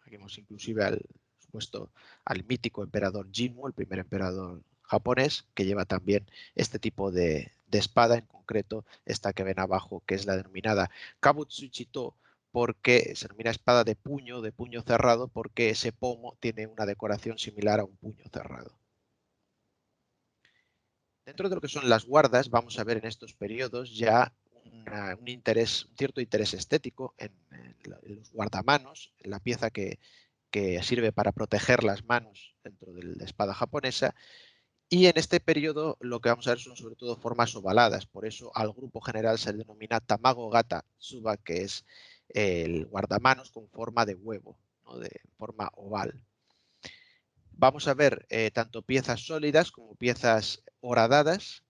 [SPEAKER 2] Aquí vemos inclusive al supuesto al mítico emperador Jimmu, el primer emperador japonés, que lleva también este tipo de espada, en concreto esta que ven abajo, que es la denominada Kabutsuchito, porque se denomina espada de puño cerrado, porque ese pomo tiene una decoración similar a un puño cerrado. Dentro de lo que son las guardas, vamos a ver en estos periodos ya un cierto interés estético en los guardamanos, en la pieza que sirve para proteger las manos dentro de la espada japonesa. Y en este periodo lo que vamos a ver son sobre todo formas ovaladas, por eso al grupo general se le denomina Tamago Gata Tsuba, que es el guardamanos con forma de huevo, ¿no? De forma oval. Vamos a ver tanto piezas sólidas como piezas horadadas,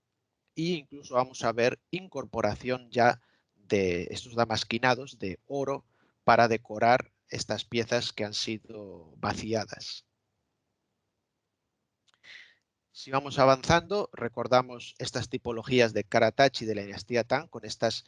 [SPEAKER 2] e incluso vamos a ver incorporación ya de estos damasquinados de oro para decorar estas piezas que han sido vaciadas. Si vamos avanzando, recordamos estas tipologías de Karatachi de la dinastía Tang, con estas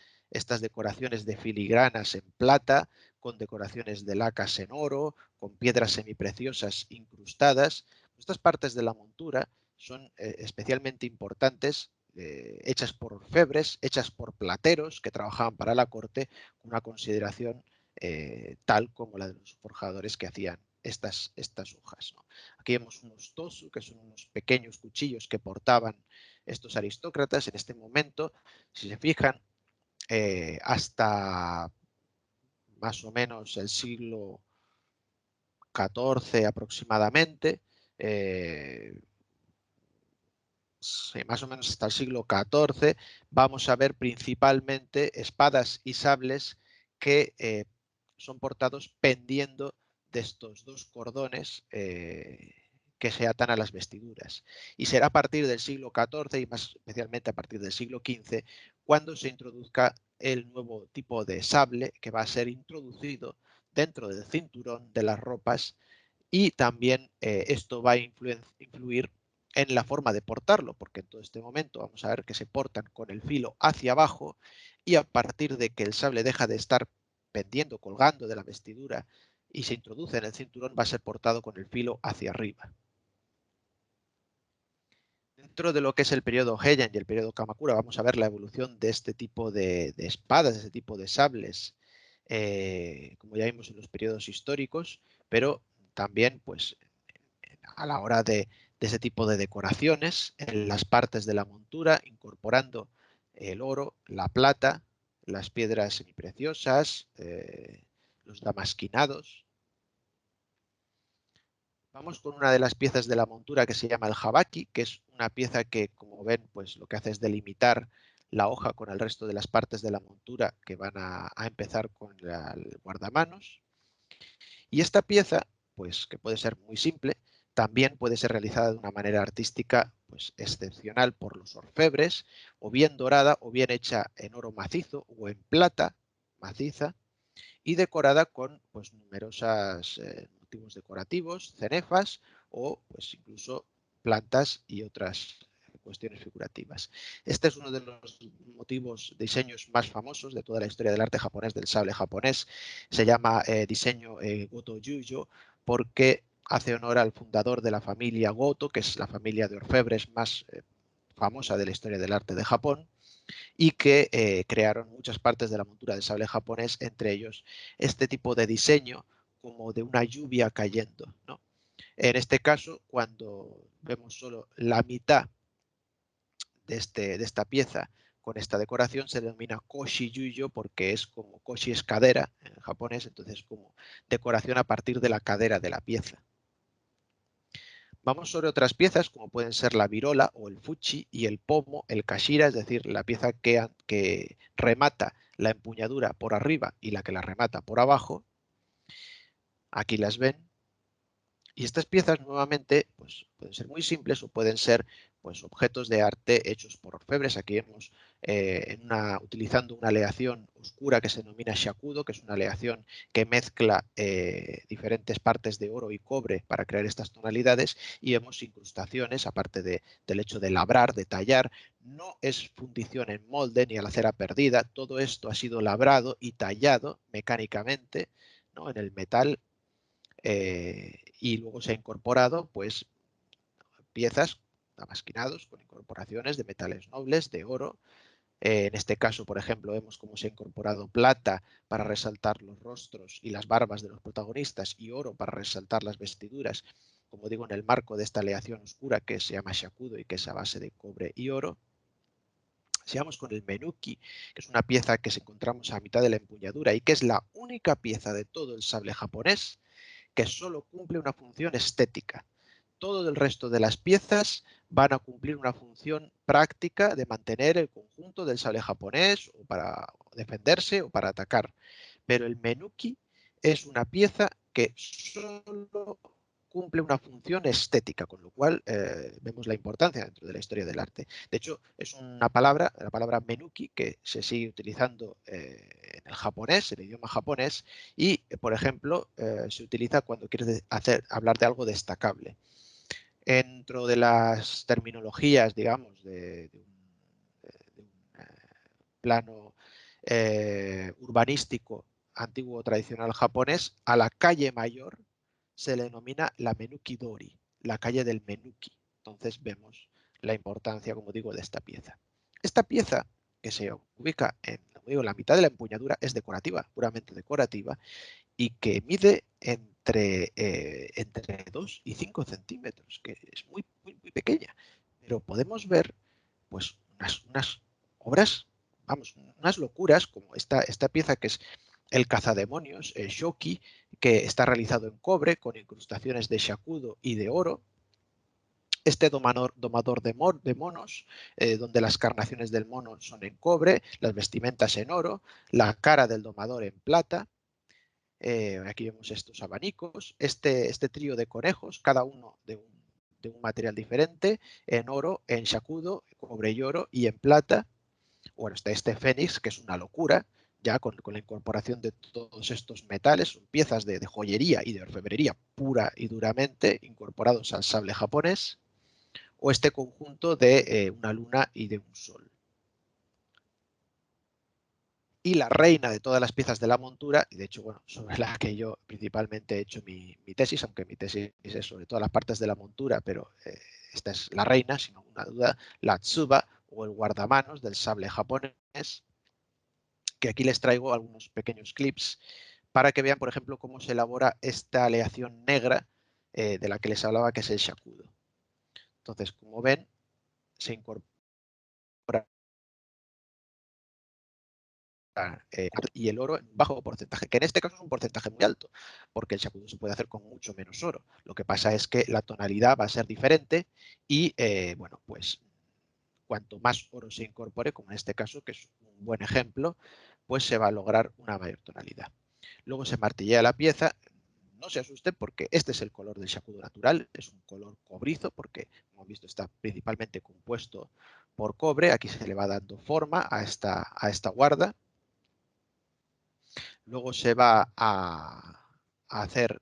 [SPEAKER 2] decoraciones de filigranas en plata, con decoraciones de lacas en oro, con piedras semipreciosas incrustadas. Estas partes de la montura son especialmente importantes, hechas por orfebres, hechas por plateros que trabajaban para la corte, con una consideración tal como la de los forjadores que hacían estas hojas, ¿no? Aquí vemos unos tosu, que son unos pequeños cuchillos que portaban estos aristócratas en este momento. Si se fijan, hasta más o menos el siglo XIV aproximadamente, sí, más o menos hasta el siglo XIV, vamos a ver principalmente espadas y sables que son portados pendiendo de estos dos cordones que se atan a las vestiduras. Y será a partir del siglo XIV y más especialmente a partir del siglo XV cuando se introduzca el nuevo tipo de sable que va a ser introducido dentro del cinturón de las ropas, y también esto va a influir en la forma de portarlo, porque en todo este momento vamos a ver que se portan con el filo hacia abajo, y a partir de que el sable deja de estar pendiendo, colgando de la vestidura y se introduce en el cinturón, va a ser portado con el filo hacia arriba. Dentro de lo que es el periodo Heian y el periodo Kamakura vamos a ver la evolución de este tipo de espadas, de este tipo de sables, como ya vimos en los periodos históricos, pero también pues a la hora de ese tipo de decoraciones en las partes de la montura, incorporando el oro, la plata, las piedras semipreciosas, los damasquinados. Vamos con una de las piezas de la montura que se llama el habaki, que es una pieza que, como ven, pues lo que hace es delimitar la hoja con el resto de las partes de la montura que van a empezar con el guardamanos. Y esta pieza, pues que puede ser muy simple, también puede ser realizada de una manera artística pues, excepcional por los orfebres, o bien dorada o bien hecha en oro macizo o en plata maciza, y decorada con pues, numerosos motivos decorativos, cenefas o pues, incluso plantas y otras cuestiones figurativas. Este es uno de los motivos, diseños más famosos de toda la historia del arte japonés, del sable japonés. Se llama diseño Goto Yuyo porque hace honor al fundador de la familia Goto, que es la familia de orfebres más famosa de la historia del arte de Japón, y que crearon muchas partes de la montura del sable japonés, entre ellos este tipo de diseño como de una lluvia cayendo, ¿no? En este caso, cuando vemos solo la mitad de esta pieza con esta decoración, se denomina koshi yuyo porque es como koshi es cadera en japonés, entonces como decoración a partir de la cadera de la pieza. Vamos sobre otras piezas como pueden ser la virola o el fuchi y el pomo, el kashira, es decir, la pieza que remata la empuñadura por arriba y la que la remata por abajo. Aquí las ven. Y estas piezas nuevamente pues, pueden ser muy simples o pueden ser pues, objetos de arte hechos por orfebres. Aquí vemos utilizando una aleación oscura que se denomina shakudo, que es una aleación que mezcla diferentes partes de oro y cobre para crear estas tonalidades, y vemos incrustaciones, aparte del hecho de labrar, de tallar. No es fundición en molde ni a la cera perdida, todo esto ha sido labrado y tallado mecánicamente, ¿no?, en el metal, y luego se ha incorporado pues piezas damasquinados con incorporaciones de metales nobles, de oro. En este caso, por ejemplo, vemos cómo se ha incorporado plata para resaltar los rostros y las barbas de los protagonistas y oro para resaltar las vestiduras, como digo, en el marco de esta aleación oscura que se llama shakudo y que es a base de cobre y oro. Sigamos con el menuki, que es una pieza que encontramos a mitad de la empuñadura y que es la única pieza de todo el sable japonés que solo cumple una función estética. Todo el resto de las piezas van a cumplir una función práctica de mantener el conjunto del sable japonés o para defenderse o para atacar. Pero el menuki es una pieza que solo cumple una función estética, con lo cual vemos la importancia dentro de la historia del arte. De hecho, es una palabra, la palabra menuki, que se sigue utilizando en el japonés, en el idioma japonés, y, por ejemplo, se utiliza cuando quieres hablar de algo destacable. Dentro de las terminologías, digamos, de un plano urbanístico antiguo tradicional japonés, a la calle mayor se le denomina la Menuki-dori, la calle del Menuki. Entonces vemos la importancia, como digo, de esta pieza. Esta pieza, que se ubica en, como digo, la mitad de la empuñadura, es decorativa, puramente decorativa, y que mide entre 2 y 5 centímetros, que es muy, muy, muy pequeña. Pero podemos ver pues unas obras, vamos, unas locuras como esta pieza que es el cazademonios, Shoki, que está realizado en cobre con incrustaciones de shakudo y de oro. Este domador de monos, donde las carnaciones del mono son en cobre, las vestimentas en oro, la cara del domador en plata. Aquí vemos estos abanicos, este trío de conejos, cada uno de un material diferente, en oro, en shakudo, cobre y oro, y en plata. Bueno, está este fénix, que es una locura, ya con la incorporación de todos estos metales, son piezas de joyería y de orfebrería pura y duramente incorporados al sable japonés, o este conjunto de una luna y de un sol. Y la reina de todas las piezas de la montura, y de hecho, bueno, sobre la que yo principalmente he hecho mi tesis, aunque mi tesis es sobre todas las partes de la montura, pero esta es la reina, sin ninguna duda, la tsuba o el guardamanos del sable japonés, que aquí les traigo algunos pequeños clips para que vean, por ejemplo, cómo se elabora esta aleación negra de la que les hablaba, que es el shakudo. Entonces, como ven, se incorpora y el oro en bajo porcentaje, que en este caso es un porcentaje muy alto, porque el shakudo se puede hacer con mucho menos oro. Lo que pasa es que la tonalidad va a ser diferente y, bueno, pues cuanto más oro se incorpore, como en este caso, que es un buen ejemplo, pues se va a lograr una mayor tonalidad. Luego se martillea la pieza. No se asusten porque este es el color del shakudo natural, es un color cobrizo porque, como han visto, está principalmente compuesto por cobre. Aquí se le va dando forma a esta guarda. Luego se va a hacer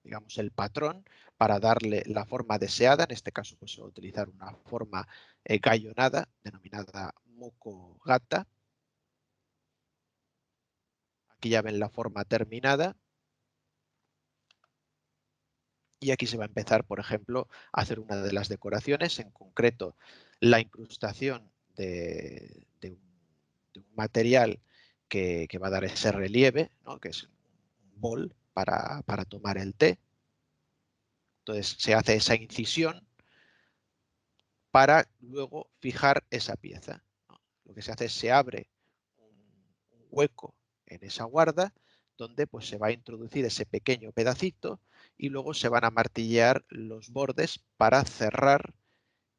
[SPEAKER 2] digamos, el patrón para darle la forma deseada. En este caso, pues se va a utilizar una forma gallonada, denominada moko gata. Aquí ya ven la forma terminada. Y aquí se va a empezar, por ejemplo, a hacer una de las decoraciones, en concreto la incrustación de un material que va a dar ese relieve, ¿no? Que es un bol para tomar el té. Entonces se hace esa incisión para luego fijar esa pieza, ¿no? Lo que se hace es se abre un hueco en esa guarda donde pues se va a introducir ese pequeño pedacito y luego se van a martillear los bordes para cerrar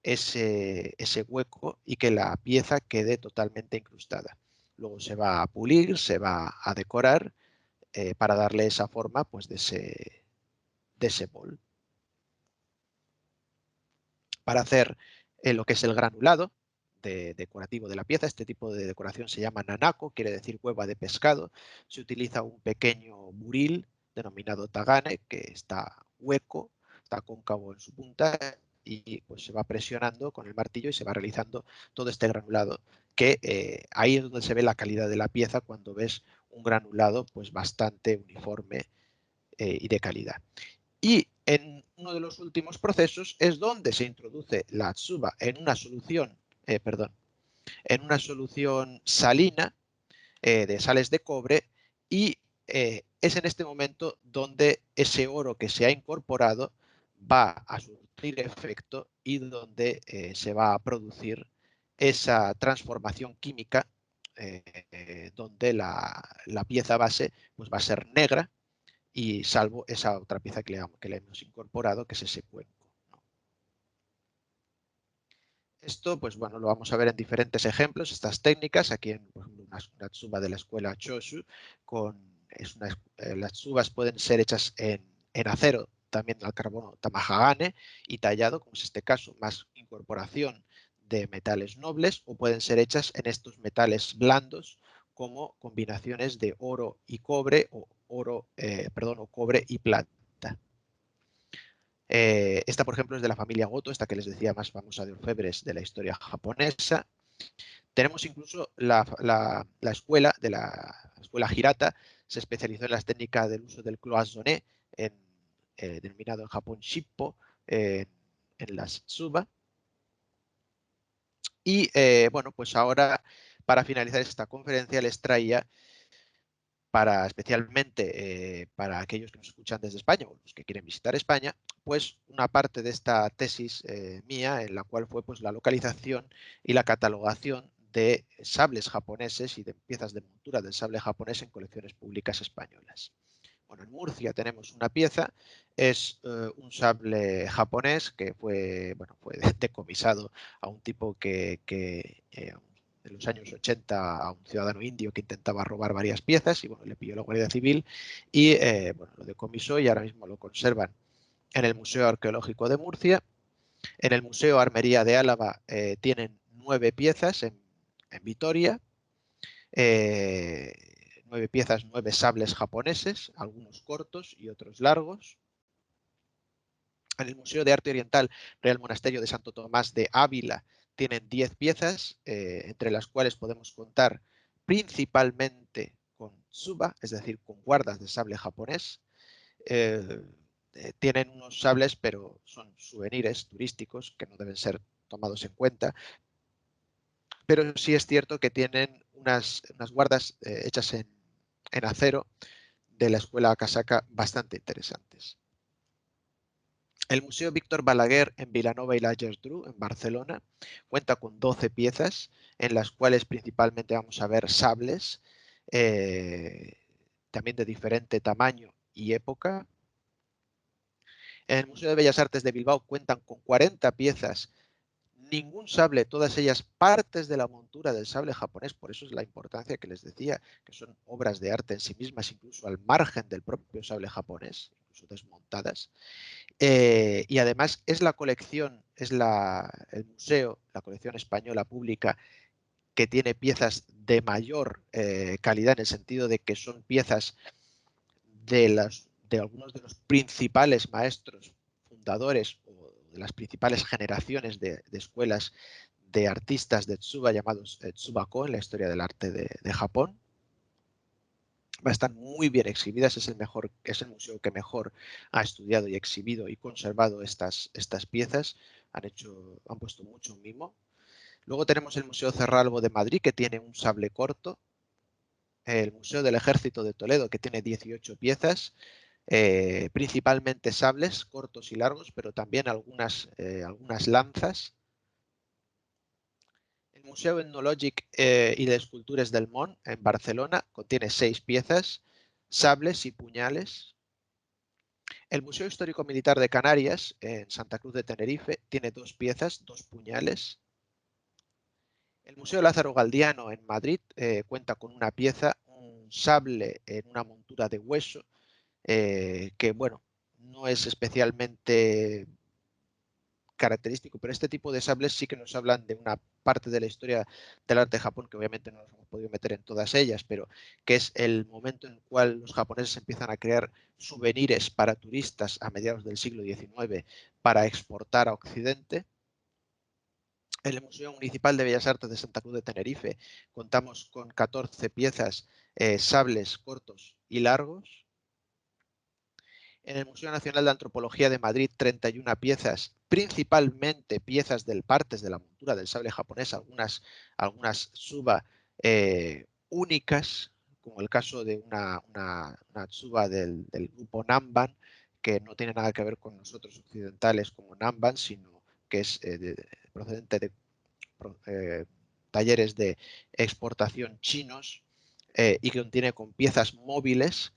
[SPEAKER 2] ese hueco y que la pieza quede totalmente incrustada. Luego se va a pulir, se va a decorar para darle esa forma pues de ese bol. Para hacer lo que es el granulado decorativo de la pieza. Este tipo de decoración se llama nanako, quiere decir hueva de pescado. Se utiliza un pequeño buril denominado tagane, que está hueco, está cóncavo en su punta y pues se va presionando con el martillo y se va realizando todo este granulado, que ahí es donde se ve la calidad de la pieza, cuando ves un granulado pues bastante uniforme y de calidad. Y en uno de los últimos procesos es donde se introduce la tsuba en una solución, en una solución salina de sales de cobre, y es en este momento donde ese oro que se ha incorporado va a surtir efecto y donde se va a producir esa transformación química donde la pieza base pues va a ser negra, y salvo esa otra pieza que le hemos incorporado, que es ese cuenco, ¿no? Esto, pues bueno, lo vamos a ver en diferentes ejemplos, estas técnicas. Aquí en, por ejemplo, una tsuba de la escuela Choshu, las tsubas pueden ser hechas en acero, también al carbono tamahagane y tallado, como es este caso, más incorporación de metales nobles, o pueden ser hechas en estos metales blandos, como combinaciones de oro y cobre, o cobre y plata. Esta, por ejemplo, es de la familia Goto, esta que les decía, más famosa de orfebres de la historia japonesa. Tenemos incluso la escuela de la escuela Hirata, se especializó en las técnicas del uso del cloisonné, denominado en Japón shippo, en las tsuba. Y bueno, pues ahora, para finalizar esta conferencia, les traía especialmente para aquellos que nos escuchan desde España o los que quieren visitar España, pues una parte de esta tesis mía, en la cual fue pues la localización y la catalogación de sables japoneses y de piezas de montura del sable japonés en colecciones públicas españolas. Bueno, en Murcia tenemos una pieza, es un sable japonés que fue decomisado a un tipo en los años 80 a un ciudadano indio que intentaba robar varias piezas y bueno, le pilló la Guardia Civil y lo decomisó y ahora mismo lo conservan en el Museo Arqueológico de Murcia. En el Museo Armería de Álava tienen 9 piezas en Vitoria. 9 piezas, 9 sables japoneses, algunos cortos y otros largos. En el Museo de Arte Oriental Real Monasterio de Santo Tomás de Ávila tienen 10 piezas, entre las cuales podemos contar principalmente con tsuba, es decir, con guardas de sable japonés. Tienen unos sables, pero son souvenirs turísticos que no deben ser tomados en cuenta. Pero sí es cierto que tienen unas guardas hechas en acero de la escuela casaca bastante interesantes. El Museo Víctor Balaguer en Vilanova y la Geltrú, en Barcelona, cuenta con 12 piezas, en las cuales principalmente vamos a ver sables, también de diferente tamaño y época. En el Museo de Bellas Artes de Bilbao cuentan con 40 piezas, ningún sable, todas ellas partes de la montura del sable japonés, por eso es la importancia que les decía, que son obras de arte en sí mismas, incluso al margen del propio sable japonés, incluso desmontadas. Y además es la colección, es el museo, la colección española pública, que tiene piezas de mayor calidad, en el sentido de que son piezas de algunos de los principales maestros fundadores o de las principales generaciones de escuelas de artistas de Tsuba llamados Tsubako en la historia del arte de Japón. Están muy bien exhibidas, es el museo que mejor ha estudiado y exhibido y conservado estas piezas. Han puesto mucho mimo. Luego tenemos el Museo Cerralbo de Madrid, que tiene un sable corto. El Museo del Ejército de Toledo, que tiene 18 piezas, principalmente sables cortos y largos, pero también algunas lanzas. El Museo Etnològic y de Escultures del Món, en Barcelona, contiene 6 piezas, sables y puñales. El Museo Histórico Militar de Canarias, en Santa Cruz de Tenerife, tiene 2 piezas, 2 puñales. El Museo Lázaro Galdiano, en Madrid, cuenta con una pieza, un sable en una montura de hueso, que, bueno, no es especialmente característico, pero este tipo de sables sí que nos hablan de una parte de la historia del arte de Japón, que obviamente no nos hemos podido meter en todas ellas, pero que es el momento en el cual los japoneses empiezan a crear souvenirs para turistas a mediados del siglo XIX para exportar a Occidente. En el Museo Municipal de Bellas Artes de Santa Cruz de Tenerife contamos con 14 piezas, sables cortos y largos. En el Museo Nacional de Antropología de Madrid, 31 piezas, principalmente piezas del partes de la montura del sable japonés, algunas tsuba únicas, como el caso de una tsuba del grupo Namban, que no tiene nada que ver con nosotros occidentales como Namban, sino que es procedente de talleres de exportación chinos, y que contiene con piezas móviles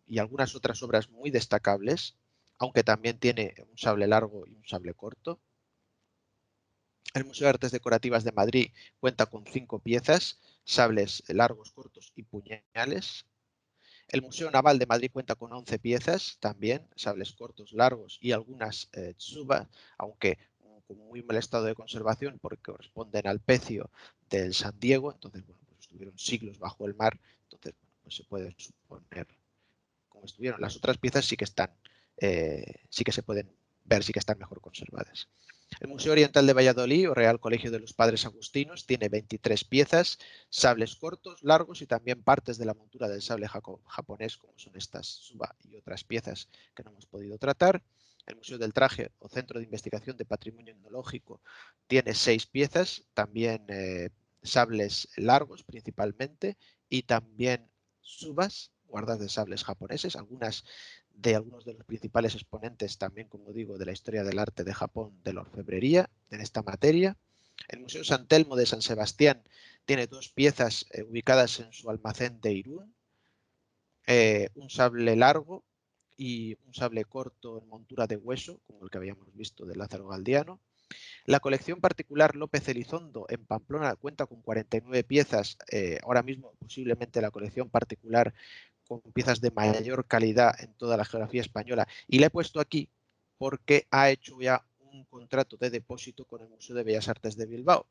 [SPEAKER 2] y algunas otras obras muy destacables, aunque también tiene un sable largo y un sable corto. El Museo de Artes Decorativas de Madrid cuenta con 5 piezas, sables largos, cortos y puñales. El Museo Naval de Madrid cuenta con 11 piezas, también sables cortos, largos y algunas tsuba, aunque con muy mal estado de conservación porque corresponden al pecio del San Diego, entonces bueno, pues estuvieron siglos bajo el mar, entonces bueno, pues se puede suponer como estuvieron. Las otras piezas sí que sí que se pueden ver, sí que están mejor conservadas. El Museo Oriental de Valladolid, o Real Colegio de los Padres Agustinos, tiene 23 piezas, sables cortos, largos y también partes de la montura del sable japonés, como son estas tsuba y otras piezas que no hemos podido tratar. El Museo del Traje, o Centro de Investigación de Patrimonio Etnológico, tiene 6 piezas, también sables largos principalmente, y también tsubas, guardas de sables japoneses, algunos de los principales exponentes también, como digo, de la historia del arte de Japón, de la orfebrería en esta materia. El Museo San Telmo de San Sebastián tiene 2 piezas ubicadas en su almacén de Irún, un sable largo y un sable corto en montura de hueso, como el que habíamos visto de Lázaro Galdiano. La colección particular López Elizondo en Pamplona cuenta con 49 piezas, ahora mismo posiblemente la colección particular con piezas de mayor calidad en toda la geografía española, y la he puesto aquí porque ha hecho ya un contrato de depósito con el Museo de Bellas Artes de Bilbao,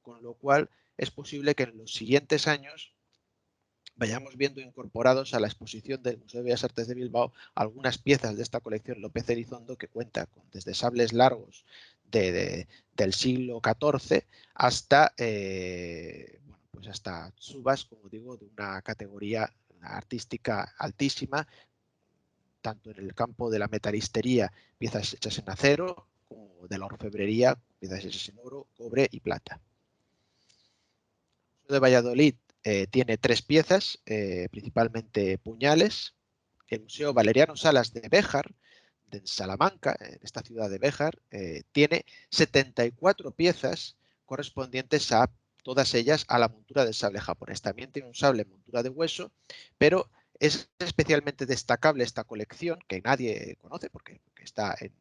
[SPEAKER 2] con lo cual es posible que en los siguientes años vayamos viendo incorporados a la exposición del Museo de Bellas Artes de Bilbao algunas piezas de esta colección López Elizondo, que cuenta con desde sables largos del siglo XIV hasta, bueno, pues hasta tsubas, como digo, de una categoría artística altísima, tanto en el campo de la metalistería, piezas hechas en acero, como de la orfebrería, piezas hechas en oro, cobre y plata. El Museo de Valladolid tiene 3 piezas, principalmente puñales. El Museo Valeriano Salas de Béjar, de Salamanca, en esta ciudad de Béjar, tiene 74 piezas correspondientes a todas ellas a la montura del sable japonés. También tiene un sable en montura de hueso, pero es especialmente destacable esta colección, que nadie conoce porque está en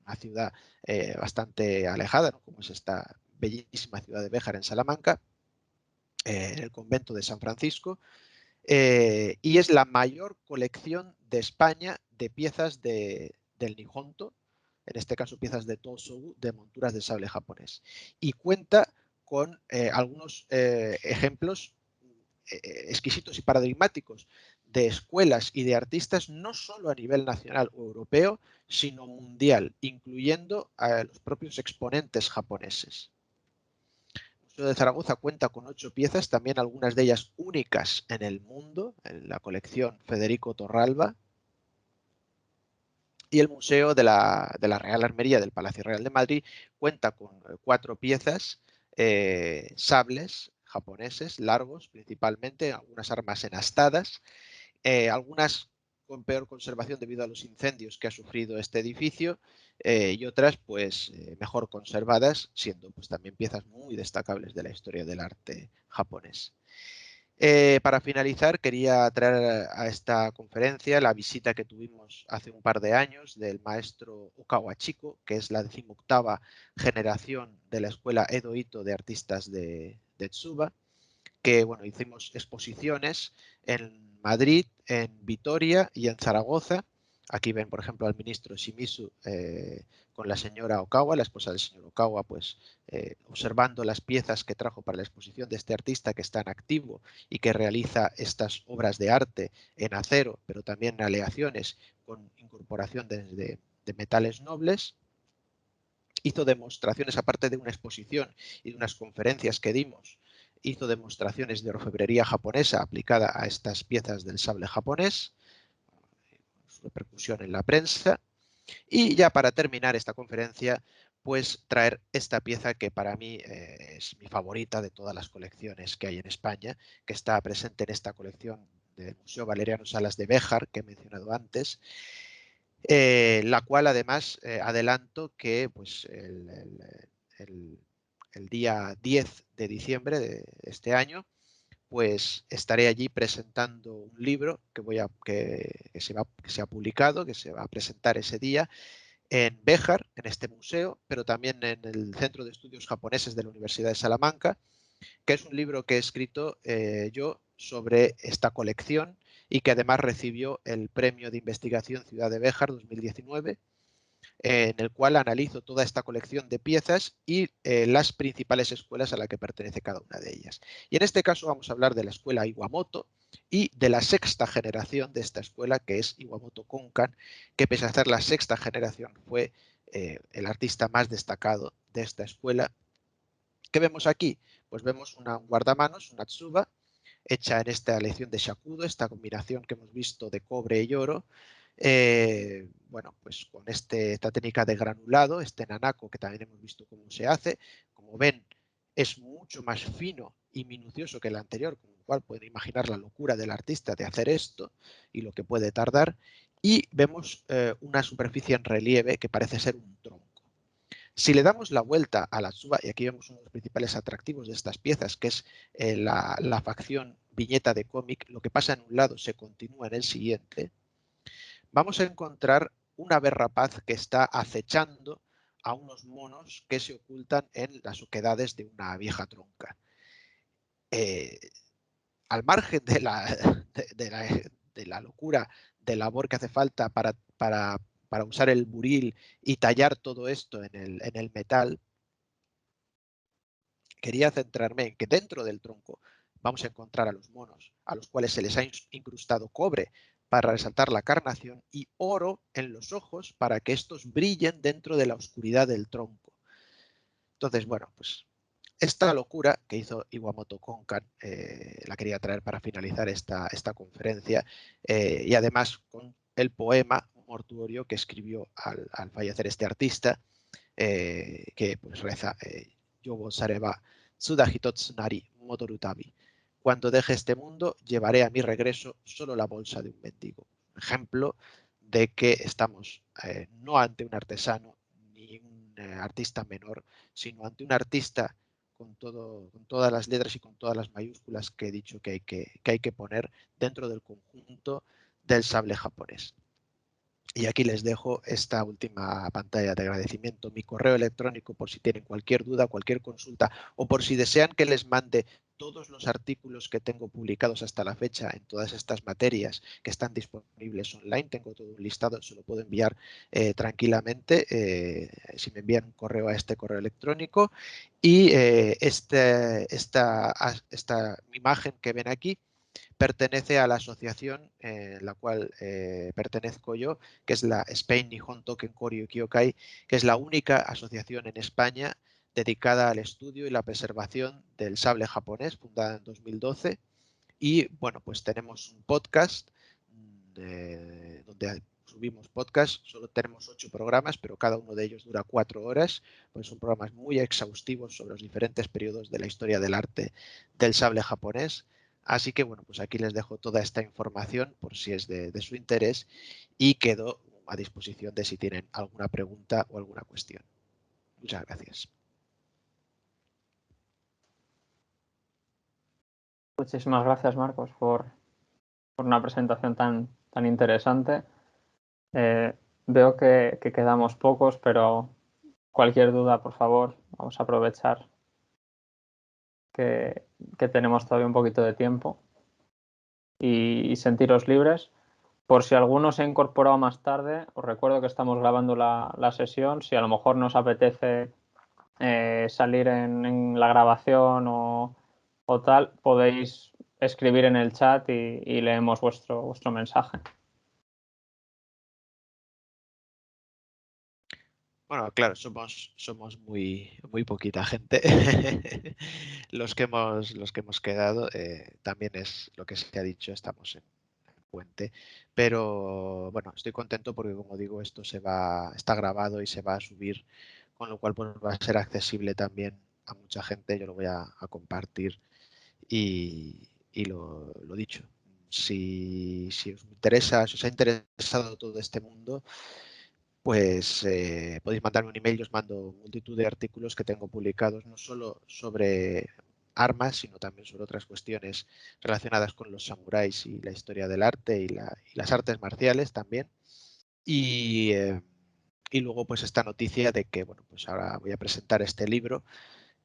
[SPEAKER 2] una ciudad bastante alejada, ¿no?, como es esta bellísima ciudad de Béjar en Salamanca, en el convento de San Francisco, y es la mayor colección de España de piezas del Nihonto, en este caso piezas de Tosobu, de monturas de sable japonés. Y cuenta con algunos ejemplos exquisitos y paradigmáticos de escuelas y de artistas, no solo a nivel nacional o europeo, sino mundial, incluyendo a los propios exponentes japoneses. El Museo de Zaragoza cuenta con 8 piezas, también algunas de ellas únicas en el mundo, en la colección Federico Torralba. Y el Museo de la Real Armería del Palacio Real de Madrid cuenta con 4 piezas, sables japoneses, largos principalmente, algunas armas enastadas, algunas con peor conservación debido a los incendios que ha sufrido este edificio, y otras pues mejor conservadas, siendo pues también piezas muy destacables de la historia del arte japonés. Para finalizar, quería traer a esta conferencia la visita que tuvimos hace un par de años del maestro Okawa Chiko, que es la 18ª generación de la Escuela Edo Ito de Artistas de Tsuba, que bueno, hicimos exposiciones en Madrid, en Vitoria y en Zaragoza. Aquí ven, por ejemplo, al ministro Shimizu con la señora Okawa, la esposa del señor Okawa, pues observando las piezas que trajo para la exposición de este artista que está en activo y que realiza estas obras de arte en acero, pero también en aleaciones con incorporación de metales nobles. Hizo demostraciones, aparte de una exposición y de unas conferencias que dimos, hizo demostraciones de orfebrería japonesa aplicada a estas piezas del sable japonés, su repercusión en la prensa. Y ya para terminar esta conferencia, pues traer esta pieza que para mí es mi favorita de todas las colecciones que hay en España, que está presente en esta colección del Museo Valeriano Salas de Béjar, que he mencionado antes, la cual además adelanto que pues, el día 10 de diciembre de este año pues estaré allí presentando un libro que se ha publicado, que se va a presentar ese día en Béjar, en este museo, pero también en el Centro de Estudios Japoneses de la Universidad de Salamanca, que es un libro que he escrito yo sobre esta colección y que además recibió el Premio de Investigación Ciudad de Béjar 2019, en el cual analizo toda esta colección de piezas y las principales escuelas a las que pertenece cada una de ellas. Y en este caso vamos a hablar de la escuela Iwamoto y de la 6ª generación de esta escuela, que es Iwamoto Konkan, que pese a ser la 6ª generación fue el artista más destacado de esta escuela. ¿Qué vemos aquí? Pues vemos un guardamanos, una tsuba, hecha en esta aleación de shakudo, esta combinación que hemos visto de cobre y oro, bueno, pues con esta técnica de granulado, este nanako que también hemos visto cómo se hace. Como ven, es mucho más fino y minucioso que el anterior, con lo cual pueden imaginar la locura del artista de hacer esto y lo que puede tardar. Y vemos una superficie en relieve que parece ser un tronco. Si le damos la vuelta a la tsuba, y aquí vemos uno de los principales atractivos de estas piezas, que es la facción viñeta de cómic, lo que pasa en un lado se continúa en el siguiente, vamos a encontrar una ave rapaz que está acechando a unos monos que se ocultan en las oquedades de una vieja tronca. Al margen de la locura de labor que hace falta para usar el buril y tallar todo esto en el metal, quería centrarme en que dentro del tronco vamos a encontrar a los monos, a los cuales se les ha incrustado cobre para resaltar la carnación y oro en los ojos para que estos brillen dentro de la oscuridad del tronco. Entonces, bueno, pues esta locura que hizo Iwamoto Konkan la quería traer para finalizar esta conferencia y además con el poema mortuorio que escribió al fallecer este artista que pues reza Yobo Sareba Tsuda Hitotsunari Motoru Tabi. Cuando deje este mundo, llevaré a mi regreso solo la bolsa de un mendigo. Ejemplo de que estamos no ante un artesano ni un artista menor, sino ante un artista con todas las letras y con todas las mayúsculas que he dicho que hay que poner dentro del conjunto del sable japonés. Y aquí les dejo esta última pantalla de agradecimiento, mi correo electrónico por si tienen cualquier duda, cualquier consulta o por si desean que les mande todos los artículos que tengo publicados hasta la fecha en todas estas materias que están disponibles online. Tengo todo un listado, se lo puedo enviar tranquilamente si me envían un correo a este correo electrónico. Y esta imagen que ven aquí pertenece a la asociación en la cual pertenezco yo, que es la Spain Nihon Token Koryu Kyokai, que es la única asociación en España dedicada al estudio y la preservación del sable japonés, fundada en 2012. Y bueno, pues tenemos un podcast donde subimos podcast, solo tenemos 8 programas, pero cada uno de ellos dura 4 horas, pues son programas muy exhaustivos sobre los diferentes periodos de la historia del arte del sable japonés. Así que bueno, pues aquí les dejo toda esta información por si es de su interés y quedo a disposición de si tienen alguna pregunta o alguna cuestión. Muchas gracias.
[SPEAKER 1] Muchísimas gracias, Marcos, por una presentación tan interesante. Veo que quedamos pocos, pero cualquier duda, por favor, vamos a aprovechar que tenemos todavía un poquito de tiempo y sentiros libres. Por si alguno se ha incorporado más tarde, os recuerdo que estamos grabando la sesión. Si a lo mejor nos apetece salir en la grabación o tal, podéis escribir en el chat y leemos vuestro mensaje.
[SPEAKER 2] Bueno, claro, somos muy poquita gente los que hemos quedado. También es lo que se ha dicho, estamos en puente. Pero bueno, estoy contento porque, como digo, esto está grabado y se va a subir, con lo cual pues, va a ser accesible también a mucha gente. Yo lo voy a compartir y lo dicho. Si os interesa, si os ha interesado todo este mundo, pues podéis mandarme un email y os mando multitud de artículos que tengo publicados, no solo sobre armas, sino también sobre otras cuestiones relacionadas con los samuráis y la historia del arte y las artes marciales también. Y luego pues esta noticia de que, bueno, pues ahora voy a presentar este libro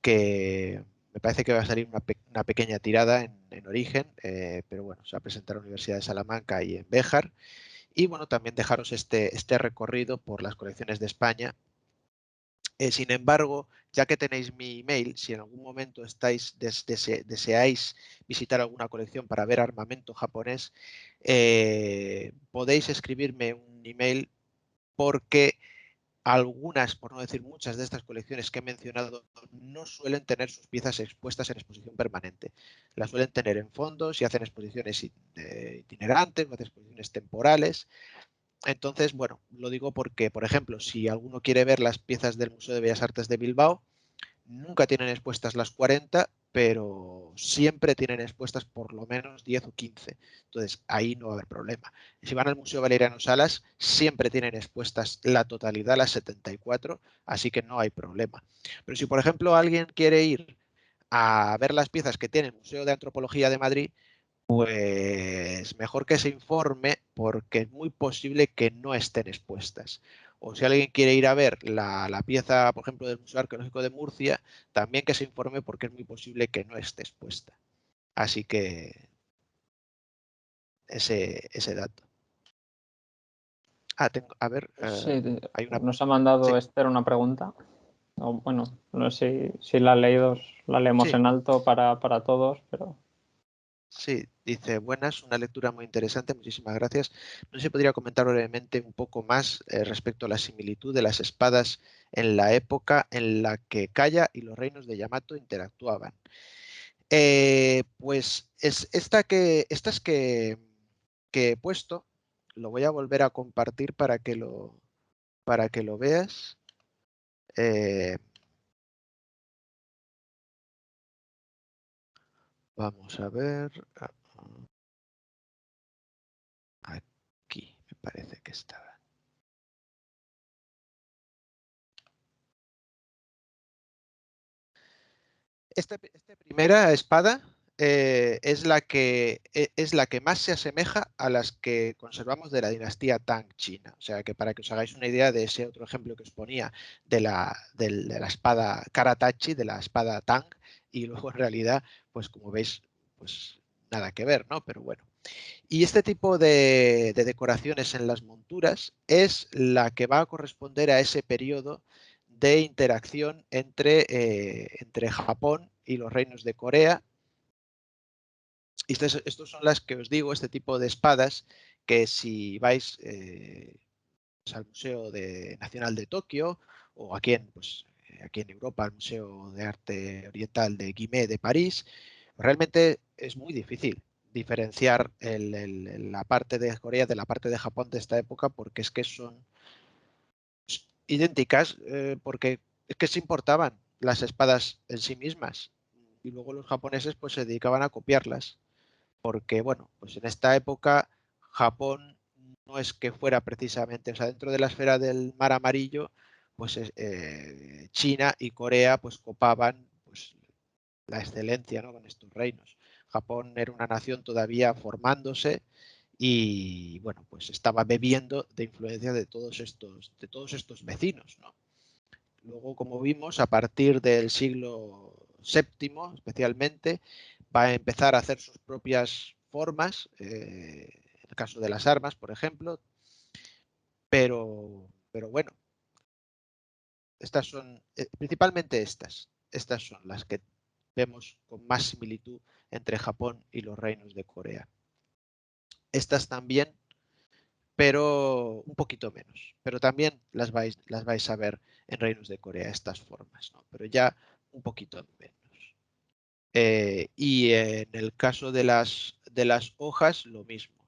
[SPEAKER 2] que me parece que va a salir una pequeña tirada en origen, pero bueno, se va a presentar en la Universidad de Salamanca y en Béjar. Y bueno, también dejaros este recorrido por las colecciones de España. Sin embargo, ya que tenéis mi email, si en algún momento deseáis visitar alguna colección para ver armamento japonés, podéis escribirme un email porque algunas, por no decir muchas de estas colecciones que he mencionado, no suelen tener sus piezas expuestas en exposición permanente. Las suelen tener en fondos y hacen exposiciones itinerantes o hacen exposiciones temporales. Entonces, bueno, lo digo porque, por ejemplo, si alguno quiere ver las piezas del Museo de Bellas Artes de Bilbao, nunca tienen expuestas las 40, pero siempre tienen expuestas por lo menos 10 o 15. Entonces, ahí no va a haber problema. Si van al Museo Valeriano Salas, siempre tienen expuestas la totalidad, las 74, así que no hay problema. Pero si, por ejemplo, alguien quiere ir a ver las piezas que tiene el Museo de Antropología de Madrid, pues mejor que se informe porque es muy posible que no estén expuestas. O si alguien quiere ir a ver la pieza, por ejemplo, del Museo Arqueológico de Murcia, también que se informe porque es muy posible que no esté expuesta. Así que ese dato. A ver,
[SPEAKER 1] Sí,
[SPEAKER 2] hay una...
[SPEAKER 1] nos ha
[SPEAKER 2] Sí,
[SPEAKER 1] mandado Esther una pregunta. O, bueno, no sé si la ha leído, la leemos
[SPEAKER 2] sí,
[SPEAKER 1] en alto para todos, pero
[SPEAKER 2] sí, dice, buenas, una lectura muy interesante, muchísimas gracias. No sé si podría comentar brevemente un poco más respecto a la similitud de las espadas en la época en la que Kaya y los reinos de Yamato interactuaban. Pues estas que he puesto, lo voy a volver a compartir para que lo veas. Eh, vamos a ver. Aquí me parece que estaba. Esta primera espada es la que más se asemeja a las que conservamos de la dinastía Tang china. O sea que para que os hagáis una idea de ese otro ejemplo que os ponía de la espada Karatachi, de la espada Tang, y luego en realidad, pues como veis, pues nada que ver, ¿no? Pero bueno. Y este tipo de decoraciones en las monturas es la que va a corresponder a ese periodo de interacción entre Japón y los reinos de Corea. Y estos son las que os digo, este tipo de espadas, que si vais al Museo Nacional de Tokio o aquí en Europa, al Museo de Arte Oriental de Guimet de París, realmente es muy difícil diferenciar la parte de Corea de la parte de Japón de esta época porque es que son idénticas, porque es que se importaban las espadas en sí mismas y luego los japoneses pues se dedicaban a copiarlas porque bueno, pues en esta época Japón no es que fuera precisamente, o sea, dentro de la esfera del Mar Amarillo, pues China y Corea pues copaban pues la excelencia, ¿no? Con estos reinos. Japón era una nación todavía formándose y bueno, pues estaba bebiendo de influencia de todos estos vecinos, ¿no? Luego, como vimos, a partir del siglo VII, especialmente, va a empezar a hacer sus propias formas, en el caso de las armas, por ejemplo, pero bueno, estas son, principalmente estas son las que vemos con más similitud entre Japón y los reinos de Corea. Estas también, pero un poquito menos. Pero también las vais a ver en reinos de Corea, estas formas, ¿no? Pero ya un poquito menos. Y en el caso de las hojas, lo mismo.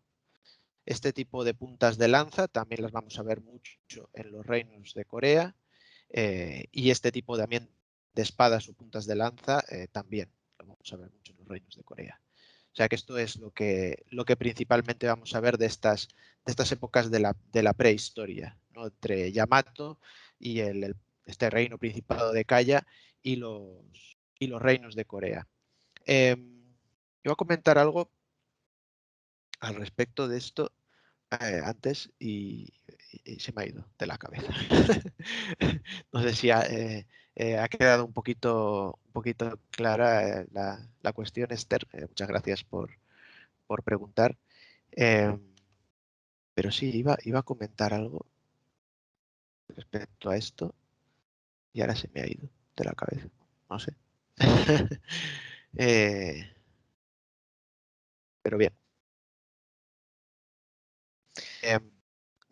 [SPEAKER 2] Este tipo de puntas de lanza también las vamos a ver mucho en los reinos de Corea. Y este tipo también de espadas o puntas de lanza también lo vamos a ver mucho en los reinos de Corea. O sea que esto es lo que principalmente vamos a ver de estas épocas de la prehistoria, ¿no? Entre Yamato y este reino principado de Kaya y los reinos de Corea. Iba a comentar algo al respecto de esto antes y se me ha ido de la cabeza. No sé si ha quedado un poquito clara la cuestión, Esther. Muchas gracias por preguntar. Eh, pero sí, iba a comentar algo respecto a esto y ahora se me ha ido de la cabeza. No sé. Eh, pero bien. Eh,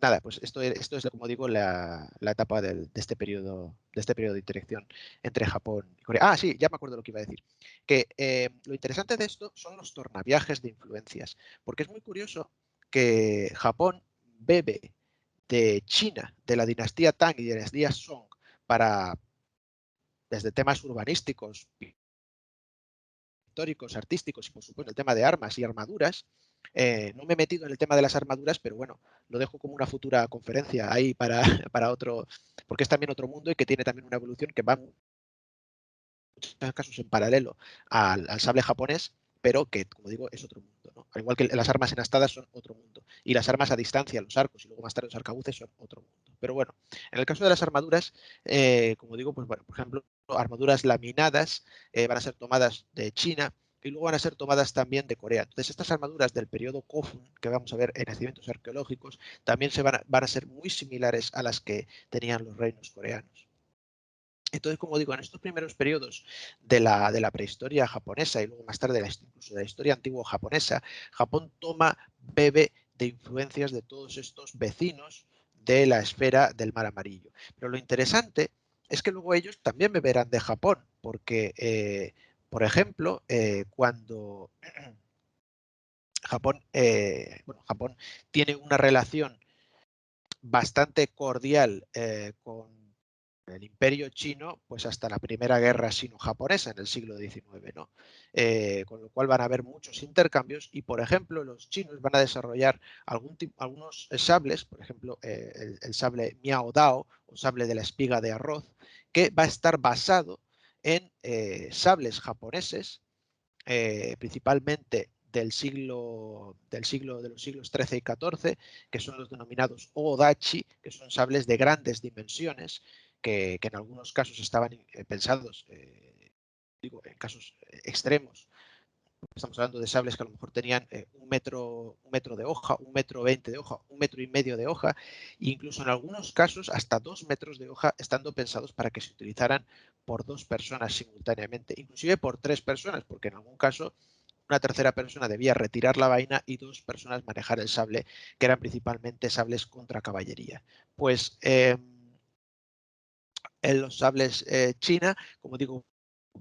[SPEAKER 2] nada, pues esto es, como digo, la etapa de este periodo de interacción entre Japón y Corea. Ah, sí, ya me acuerdo lo que iba a decir. Que lo interesante de esto son los tornaviajes de influencias, porque es muy curioso que Japón bebe de China, de la dinastía Tang y de la dinastía Song, para desde temas urbanísticos, históricos, artísticos y por supuesto el tema de armas y armaduras. No me he metido en el tema de las armaduras, pero bueno, lo dejo como una futura conferencia ahí para otro, porque es también otro mundo y que tiene también una evolución que va en muchos casos en paralelo al sable japonés, pero que, como digo, es otro mundo, ¿no? Al igual que las armas enastadas son otro mundo. Y las armas a distancia, los arcos y luego más tarde los arcabuces son otro mundo. Pero bueno, en el caso de las armaduras, como digo, pues bueno, por ejemplo, armaduras laminadas van a ser tomadas de China y luego van a ser tomadas también de Corea. Entonces, estas armaduras del periodo Kofun, que vamos a ver en yacimientos arqueológicos, también van a ser muy similares a las que tenían los reinos coreanos. Entonces, como digo, en estos primeros periodos de la prehistoria japonesa y luego más tarde incluso de la historia antigua japonesa, Japón bebe de influencias de todos estos vecinos de la esfera del Mar Amarillo. Pero lo interesante es que luego ellos también beberán de Japón, porque, por ejemplo, cuando Japón tiene una relación bastante cordial con el Imperio Chino, pues hasta la Primera Guerra Sino-Japonesa en el siglo XIX, ¿no? Con lo cual van a haber muchos intercambios y, por ejemplo, los chinos van a desarrollar algunos sables, por ejemplo, el sable Miao Dao o sable de la espiga de arroz, que va a estar basado en sables japoneses, principalmente de los siglos XIII y XIV, que son los denominados Odachi, que son sables de grandes dimensiones, que en algunos casos estaban pensados, digo, en casos extremos. Estamos hablando de sables que a lo mejor tenían un metro de hoja, 1,20 m de hoja, 1,5 m de hoja, e incluso en algunos casos hasta 2 metros de hoja, estando pensados para que se utilizaran por 2 personas simultáneamente, inclusive por 3 personas, porque en algún caso una tercera persona debía retirar la vaina y 2 personas manejar el sable, que eran principalmente sables contra caballería. Pues en los sables China, como digo,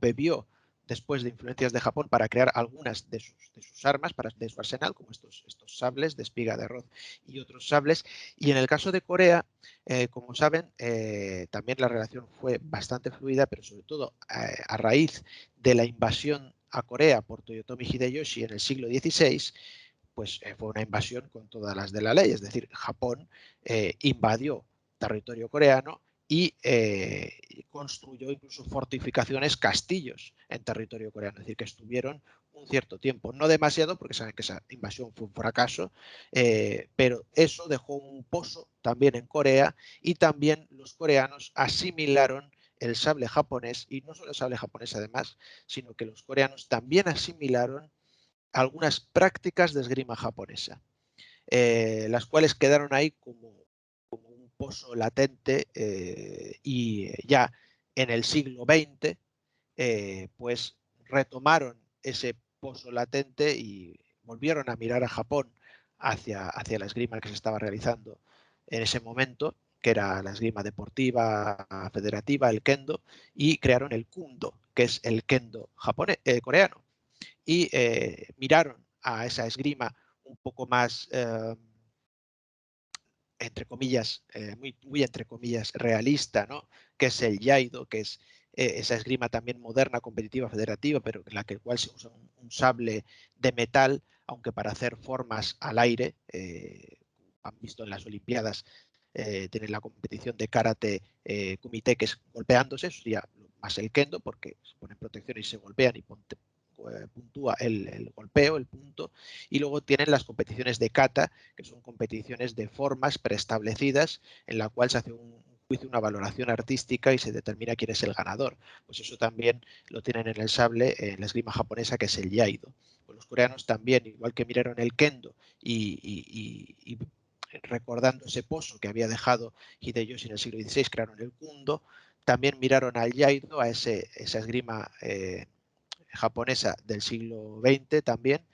[SPEAKER 2] bebió después de influencias de Japón para crear algunas de sus armas, de su arsenal, como estos sables de espiga de arroz y otros sables. Y en el caso de Corea, como saben, también la relación fue bastante fluida, pero sobre todo a raíz de la invasión a Corea por Toyotomi Hideyoshi en el siglo XVI, pues fue una invasión con todas las de la ley, es decir, Japón invadió territorio coreano y construyó incluso fortificaciones, castillos en territorio coreano, es decir, que estuvieron un cierto tiempo, no demasiado, porque saben que esa invasión fue un fracaso, pero eso dejó un pozo también en Corea y también los coreanos asimilaron el sable japonés, y no solo el sable japonés además, sino que los coreanos también asimilaron algunas prácticas de esgrima japonesa, las cuales quedaron ahí como un pozo latente y ya en el siglo XX pues retomaron ese pozo latente y volvieron a mirar a Japón hacia la esgrima que se estaba realizando en ese momento, que era la esgrima deportiva, federativa, el kendo, y crearon el kundo, que es el kendo coreano, y miraron a esa esgrima un poco más, entre comillas, muy entre comillas, realista, ¿no? Que es el Yaido, que es esa esgrima también moderna, competitiva, federativa, pero en la cual se usa un sable de metal, aunque para hacer formas al aire, han visto en las Olimpiadas, tienen la competición de karate kumite, que es golpeándose, eso sería más el kendo, porque se ponen protección y se golpean y puntúa el golpeo, el punto, y luego tienen las competiciones de kata, que son competiciones de formas preestablecidas en la cual se hace un juicio, una valoración artística y se determina quién es el ganador. Pues eso también lo tienen en el sable, en la esgrima japonesa, que es el Yaido. Pues los coreanos también, igual que miraron el kendo y recordando ese pozo que había dejado Hideyoshi en el siglo XVI, crearon el kundo, también miraron al Yaido, a esa esgrima japonesa del siglo XX también,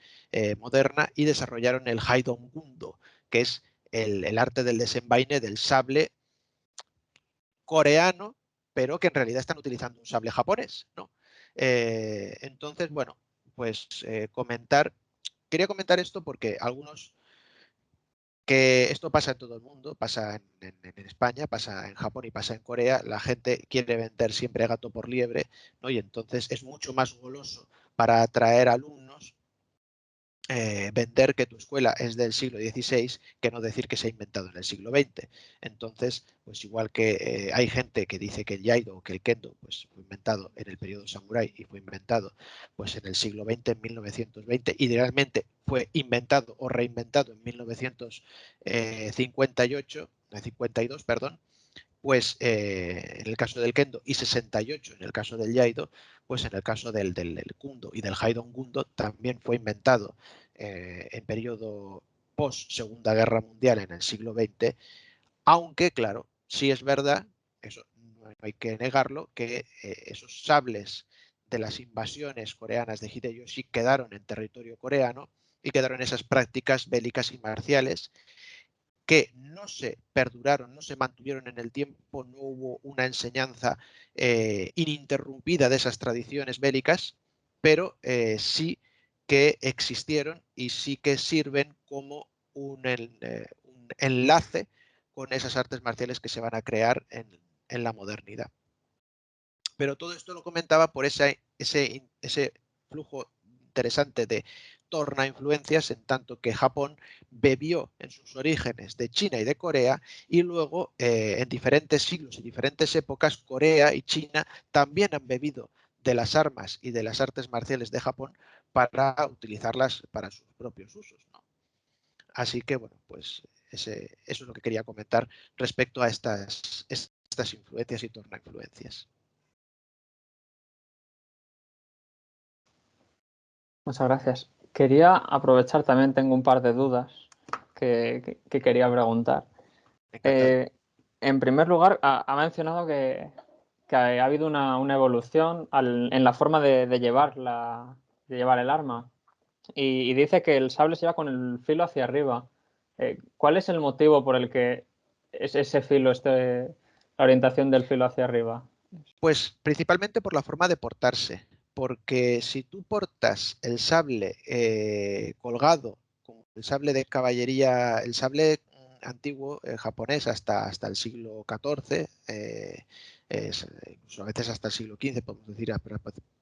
[SPEAKER 2] moderna, y desarrollaron el Haidong Gundo, que es el arte del desenvaine del sable coreano, pero que en realidad están utilizando un sable japonés, ¿no? Entonces, bueno, pues quería comentar esto porque algunos que esto pasa en todo el mundo, pasa en España, pasa en Japón y pasa en Corea. La gente quiere vender siempre gato por liebre, ¿no? Y entonces es mucho más goloso para atraer alumnos vender que tu escuela es del siglo XVI que no decir que se ha inventado en el siglo XX. Entonces, pues igual que hay gente que dice que el Yaido o que el Kendo pues, fue inventado en el periodo samurái y fue inventado pues, en el siglo XX, en 1920, y realmente fue inventado o reinventado en 1958, 52, perdón, pues en el caso del Kendo y 68 en el caso del Yaido, pues en el caso del Kundo y del Haidon Gundo también fue inventado en periodo post Segunda Guerra Mundial en el siglo XX, aunque claro, sí es verdad, eso no hay que negarlo, que esos sables de las invasiones coreanas de Hideyoshi quedaron en territorio coreano y quedaron esas prácticas bélicas y marciales que no se perduraron, no se mantuvieron en el tiempo, no hubo una enseñanza ininterrumpida de esas tradiciones bélicas, pero sí que existieron y sí que sirven como un enlace con esas artes marciales que se van a crear en la modernidad. Pero todo esto lo comentaba por ese flujo interesante de torna influencias, en tanto que Japón bebió en sus orígenes de China y de Corea, y luego en diferentes siglos y diferentes épocas Corea y China también han bebido de las armas y de las artes marciales de Japón para utilizarlas para sus propios usos, ¿no? Así que bueno, pues eso es lo que quería comentar respecto a estas influencias y torna influencias.
[SPEAKER 1] Muchas gracias. Quería aprovechar, también tengo un par de dudas que quería preguntar. En primer lugar, ha mencionado que ha habido una evolución en la forma de llevar el arma. Y dice que el sable se lleva con el filo hacia arriba. ¿Cuál es el motivo por el que es ese filo, la orientación del filo hacia arriba?
[SPEAKER 2] Pues principalmente por la forma de portarse, porque si tú portas el sable colgado, como el sable de caballería, el sable antiguo japonés hasta el siglo XIV, incluso a veces hasta el siglo XV, podemos decir,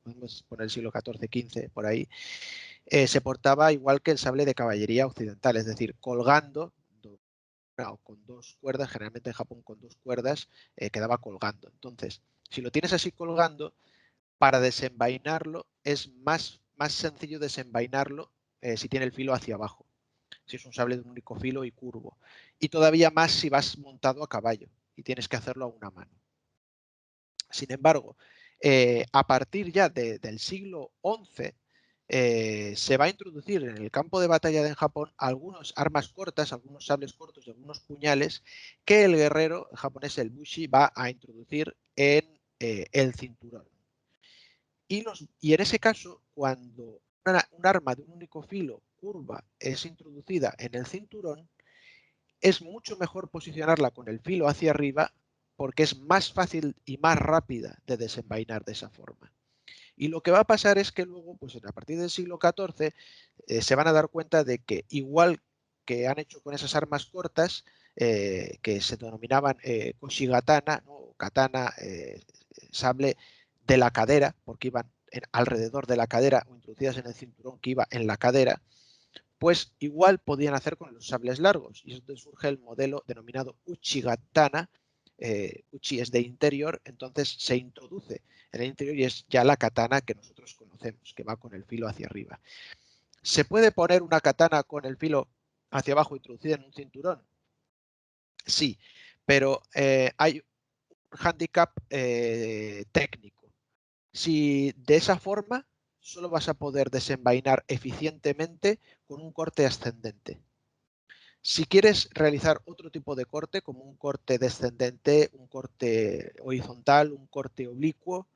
[SPEAKER 2] podemos poner el siglo XIV, XV por ahí, se portaba igual que el sable de caballería occidental, es decir, colgando con dos cuerdas, generalmente en Japón con dos cuerdas, quedaba colgando. Entonces, si lo tienes así colgando, para desenvainarlo es más sencillo desenvainarlo si tiene el filo hacia abajo, si es un sable de un único filo y curvo. Y todavía más si vas montado a caballo y tienes que hacerlo a una mano. Sin embargo, a partir ya del siglo XI, se va a introducir en el campo de batalla de Japón algunas armas cortas, algunos sables cortos y algunos puñales que el guerrero japonés, el bushi, va a introducir en el cinturón. Y en ese caso, cuando un arma de un único filo curva es introducida en el cinturón, es mucho mejor posicionarla con el filo hacia arriba porque es más fácil y más rápida de desenvainar de esa forma. Y lo que va a pasar es que luego, pues a partir del siglo XIV, se van a dar cuenta de que igual que han hecho con esas armas cortas, que se denominaban koshigatana, ¿no? Katana, sable de la cadera, porque iban alrededor de la cadera o introducidas en el cinturón que iba en la cadera, pues igual podían hacer con los sables largos. Y entonces surge el modelo denominado uchigatana. Uchi es de interior, entonces se introduce en el interior y es ya la katana que nosotros conocemos, que va con el filo hacia arriba. ¿Se puede poner una katana con el filo hacia abajo introducida en un cinturón? Sí, pero hay un hándicap técnico. Si de esa forma solo vas a poder desenvainar eficientemente con un corte ascendente. Si quieres realizar otro tipo de corte, como un corte descendente, un corte horizontal, un corte oblicuo,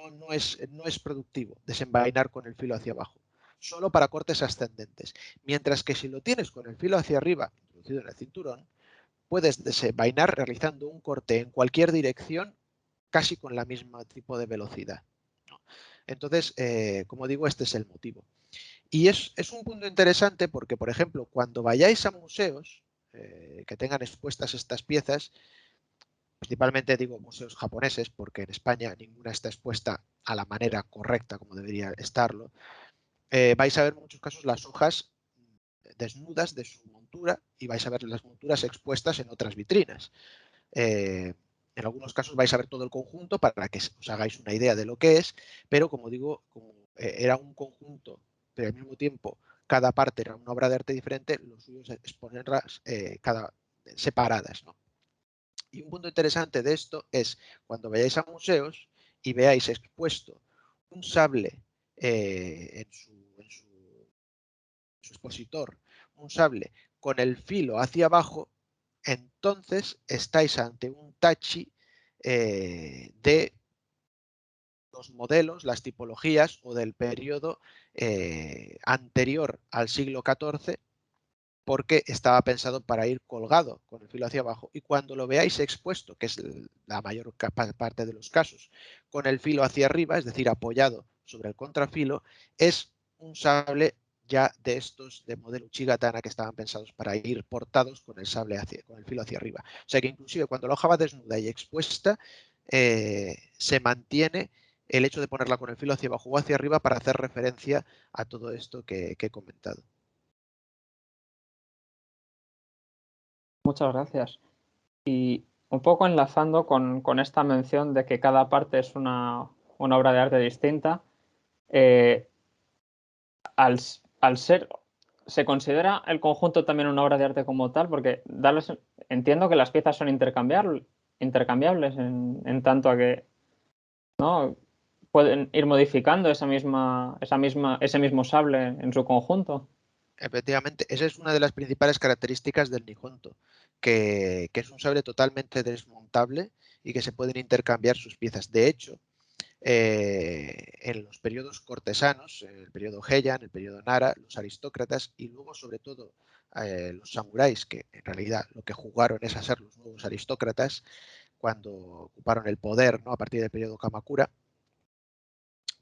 [SPEAKER 2] no es productivo desenvainar con el filo hacia abajo, solo para cortes ascendentes. Mientras que si lo tienes con el filo hacia arriba, introducido en el cinturón, puedes desenvainar realizando un corte en cualquier dirección, casi con la misma tipo de velocidad. Entonces, como digo, este es el motivo. Y es un punto interesante porque, por ejemplo, cuando vayáis a museos que tengan expuestas estas piezas, principalmente digo museos japoneses, porque en España ninguna está expuesta a la manera correcta como debería estarlo, vais a ver en muchos casos las hojas desnudas de su montura y vais a ver las monturas expuestas en otras vitrinas. En algunos casos vais a ver todo el conjunto para que os hagáis una idea de lo que es, pero como digo, como era un conjunto, pero al mismo tiempo cada parte era una obra de arte diferente, lo suyo es exponerlas separadas, ¿no? Y un punto interesante de esto es cuando vayáis a museos y veáis expuesto un sable en su expositor, un sable con el filo hacia abajo, entonces estáis ante un tachi de los modelos, las tipologías o del periodo anterior al siglo XIV, porque estaba pensado para ir colgado con el filo hacia abajo. Y cuando lo veáis expuesto, que es la mayor parte de los casos, con el filo hacia arriba, es decir, apoyado sobre el contrafilo, es un sable ya de estos de modelo Uchigatana que estaban pensados para ir portados con el sable con el filo hacia arriba. O sea que inclusive cuando la hoja va desnuda y expuesta, se mantiene el hecho de ponerla con el filo hacia abajo o hacia arriba para hacer referencia a todo esto que he comentado.
[SPEAKER 1] Muchas gracias. Y un poco enlazando con esta mención de que cada parte es una obra de arte distinta, al ser, ¿se considera el conjunto también una obra de arte como tal? Porque entiendo que las piezas son intercambiables en tanto a que, ¿no?, pueden ir modificando ese mismo sable en su conjunto.
[SPEAKER 2] Efectivamente, esa es una de las principales características del Nihonto, que es un sable totalmente desmontable y que se pueden intercambiar sus piezas. De hecho, en los periodos cortesanos, en el periodo Heian, el periodo Nara, los aristócratas y luego sobre todo los samuráis, que en realidad lo que jugaron es a ser los nuevos aristócratas cuando ocuparon el poder, ¿no?, a partir del periodo Kamakura,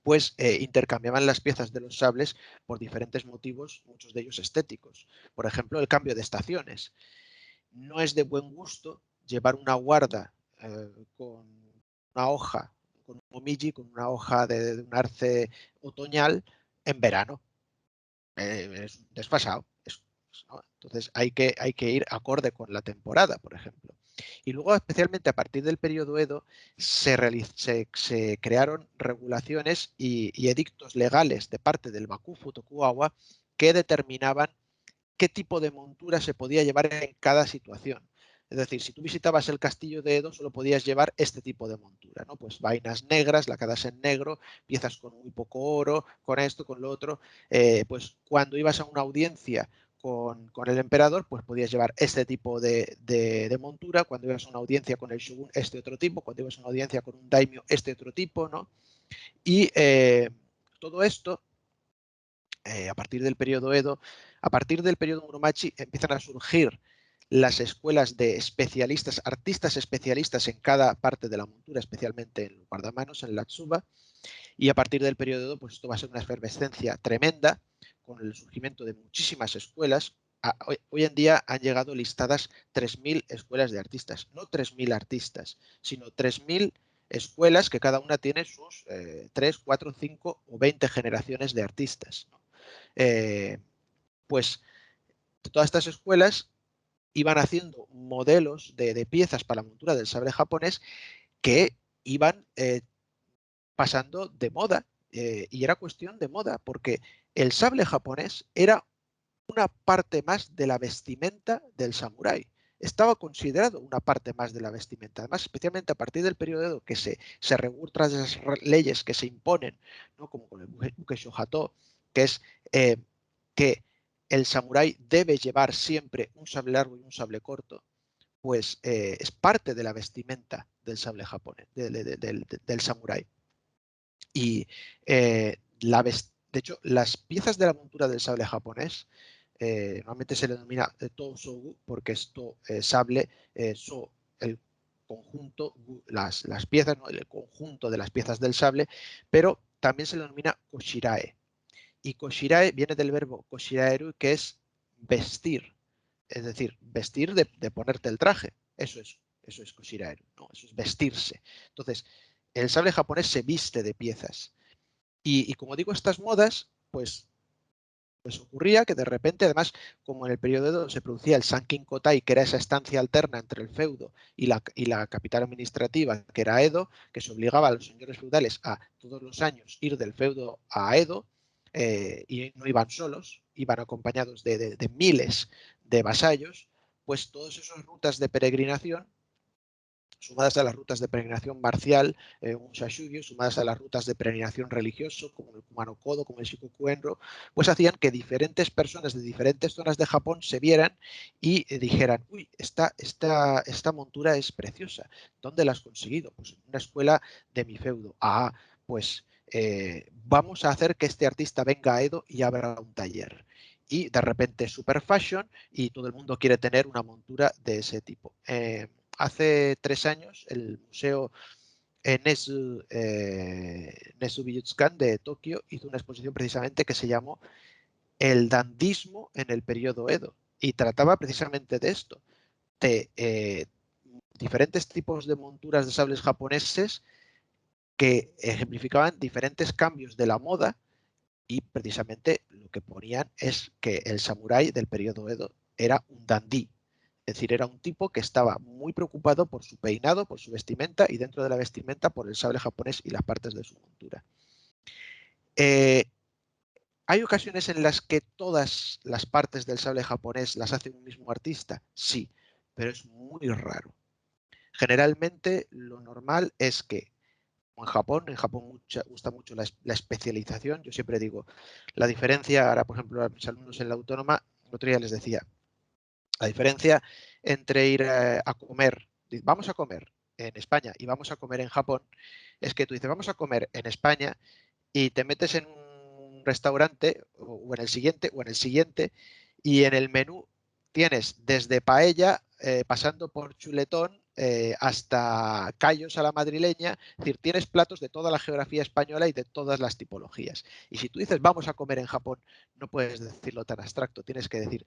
[SPEAKER 2] pues intercambiaban las piezas de los sables por diferentes motivos, muchos de ellos estéticos. Por ejemplo, el cambio de estaciones. No es de buen gusto llevar una guarda con una hoja, con un momiji, con una hoja de un arce otoñal en verano. Es desfasado. ¿No? Entonces hay que ir acorde con la temporada, por ejemplo. Y luego, especialmente a partir del periodo Edo, se crearon regulaciones y edictos legales de parte del Bakufu Tokugawa que determinaban qué tipo de montura se podía llevar en cada situación. Es decir, si tú visitabas el castillo de Edo, solo podías llevar este tipo de montura, ¿no? Pues vainas negras, lacadas en negro, piezas con muy poco oro, con esto, con lo otro. Pues cuando ibas a una audiencia con el emperador, pues podías llevar este tipo de montura. Cuando ibas a una audiencia con el shogun, este otro tipo. Cuando ibas a una audiencia con un daimyo, este otro tipo, ¿no? Y todo esto a partir del periodo Edo, a partir del periodo Muromachi empiezan a surgir las escuelas de especialistas, artistas especialistas en cada parte de la montura, especialmente en el guardamanos, en la tsuba, y a partir del periodo Edo, pues esto va a ser una efervescencia tremenda, con el surgimiento de muchísimas escuelas. Hoy en día han llegado listadas 3.000 escuelas de artistas, no 3.000 artistas, sino 3.000 escuelas que cada una tiene sus 3, 4, 5 o 20 generaciones de artistas, ¿no? Pues todas estas escuelas iban haciendo modelos de piezas para la montura del sable japonés que iban pasando de moda, y era cuestión de moda porque el sable japonés era una parte más de la vestimenta del samurái. Estaba considerado una parte más de la vestimenta. Además, especialmente a partir del periodo Edo, que se regula tras esas leyes que se imponen, ¿no?, como con el Buke Shohato, que es que el samurái debe llevar siempre un sable largo y un sable corto, pues es parte de la vestimenta del sable japonés, del samurái. Y de hecho, las piezas de la montura del sable japonés normalmente se le denomina Tousogu porque es sable, el conjunto, las piezas, ¿no?, el conjunto de las piezas del sable, pero también se le denomina Koshirae. Y koshirae viene del verbo koshiraeru, que es vestir. Es decir, vestir de ponerte el traje. Eso es koshiraeru, ¿no? Eso es vestirse. Entonces, el sable japonés se viste de piezas. Y como digo, estas modas, pues ocurría que de repente, además, como en el periodo Edo se producía el Sankin Kotai, que era esa estancia alterna entre el feudo y la capital administrativa, que era Edo, que se obligaba a los señores feudales a todos los años ir del feudo a Edo, y no iban solos, iban acompañados de miles de vasallos, pues todas esas rutas de peregrinación, sumadas a las rutas de peregrinación marcial, un shashugyo, sumadas a las rutas de peregrinación religioso, como el Kumano Kodo, como el Shikoku Enro, pues hacían que diferentes personas de diferentes zonas de Japón se vieran y dijeran, uy, esta montura es preciosa, ¿dónde la has conseguido? Pues en una escuela de mi feudo. Ah, pues vamos a hacer que este artista venga a Edo y abra un taller. Y de repente super fashion y todo el mundo quiere tener una montura de ese tipo. Hace 3 años el museo Nezu Bijutsukan de Tokio hizo una exposición precisamente que se llamó El dandismo en el periodo Edo y trataba precisamente de esto, de diferentes tipos de monturas de sables japoneses que ejemplificaban diferentes cambios de la moda y precisamente lo que ponían es que el samurái del periodo Edo era un dandí. Es decir, era un tipo que estaba muy preocupado por su peinado, por su vestimenta y dentro de la vestimenta por el sable japonés y las partes de su montura. ¿Hay ocasiones en las que todas las partes del sable japonés las hace un mismo artista? Sí, pero es muy raro. Generalmente lo normal es que en Japón gusta mucho la especialización. Yo siempre digo, la diferencia, ahora por ejemplo a mis alumnos en la autónoma, el otro día les decía, la diferencia entre ir a comer, vamos a comer en España y vamos a comer en Japón, es que tú dices, vamos a comer en España y te metes en un restaurante o en el siguiente y en el menú tienes desde paella, pasando por chuletón, hasta callos a la madrileña, es decir, tienes platos de toda la geografía española y de todas las tipologías. Y si tú dices vamos a comer en Japón, no puedes decirlo tan abstracto, tienes que decir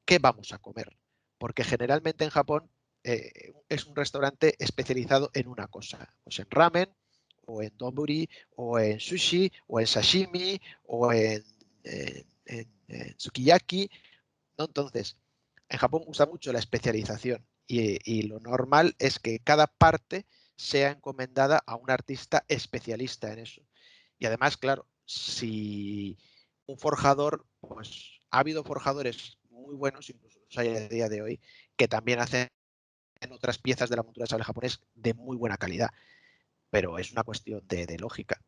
[SPEAKER 2] qué vamos a comer, porque generalmente en Japón es un restaurante especializado en una cosa, pues en ramen, o en donburi, o en sushi, o en sashimi, o en sukiyaki, ¿no? Entonces, en Japón usa mucho la especialización y lo normal es que cada parte sea encomendada a un artista especialista en eso. Y además, claro, si un forjador, pues ha habido forjadores muy buenos, incluso los hay a día de hoy, que también hacen otras piezas de la montura de sable japonés de muy buena calidad, pero es una cuestión de lógica.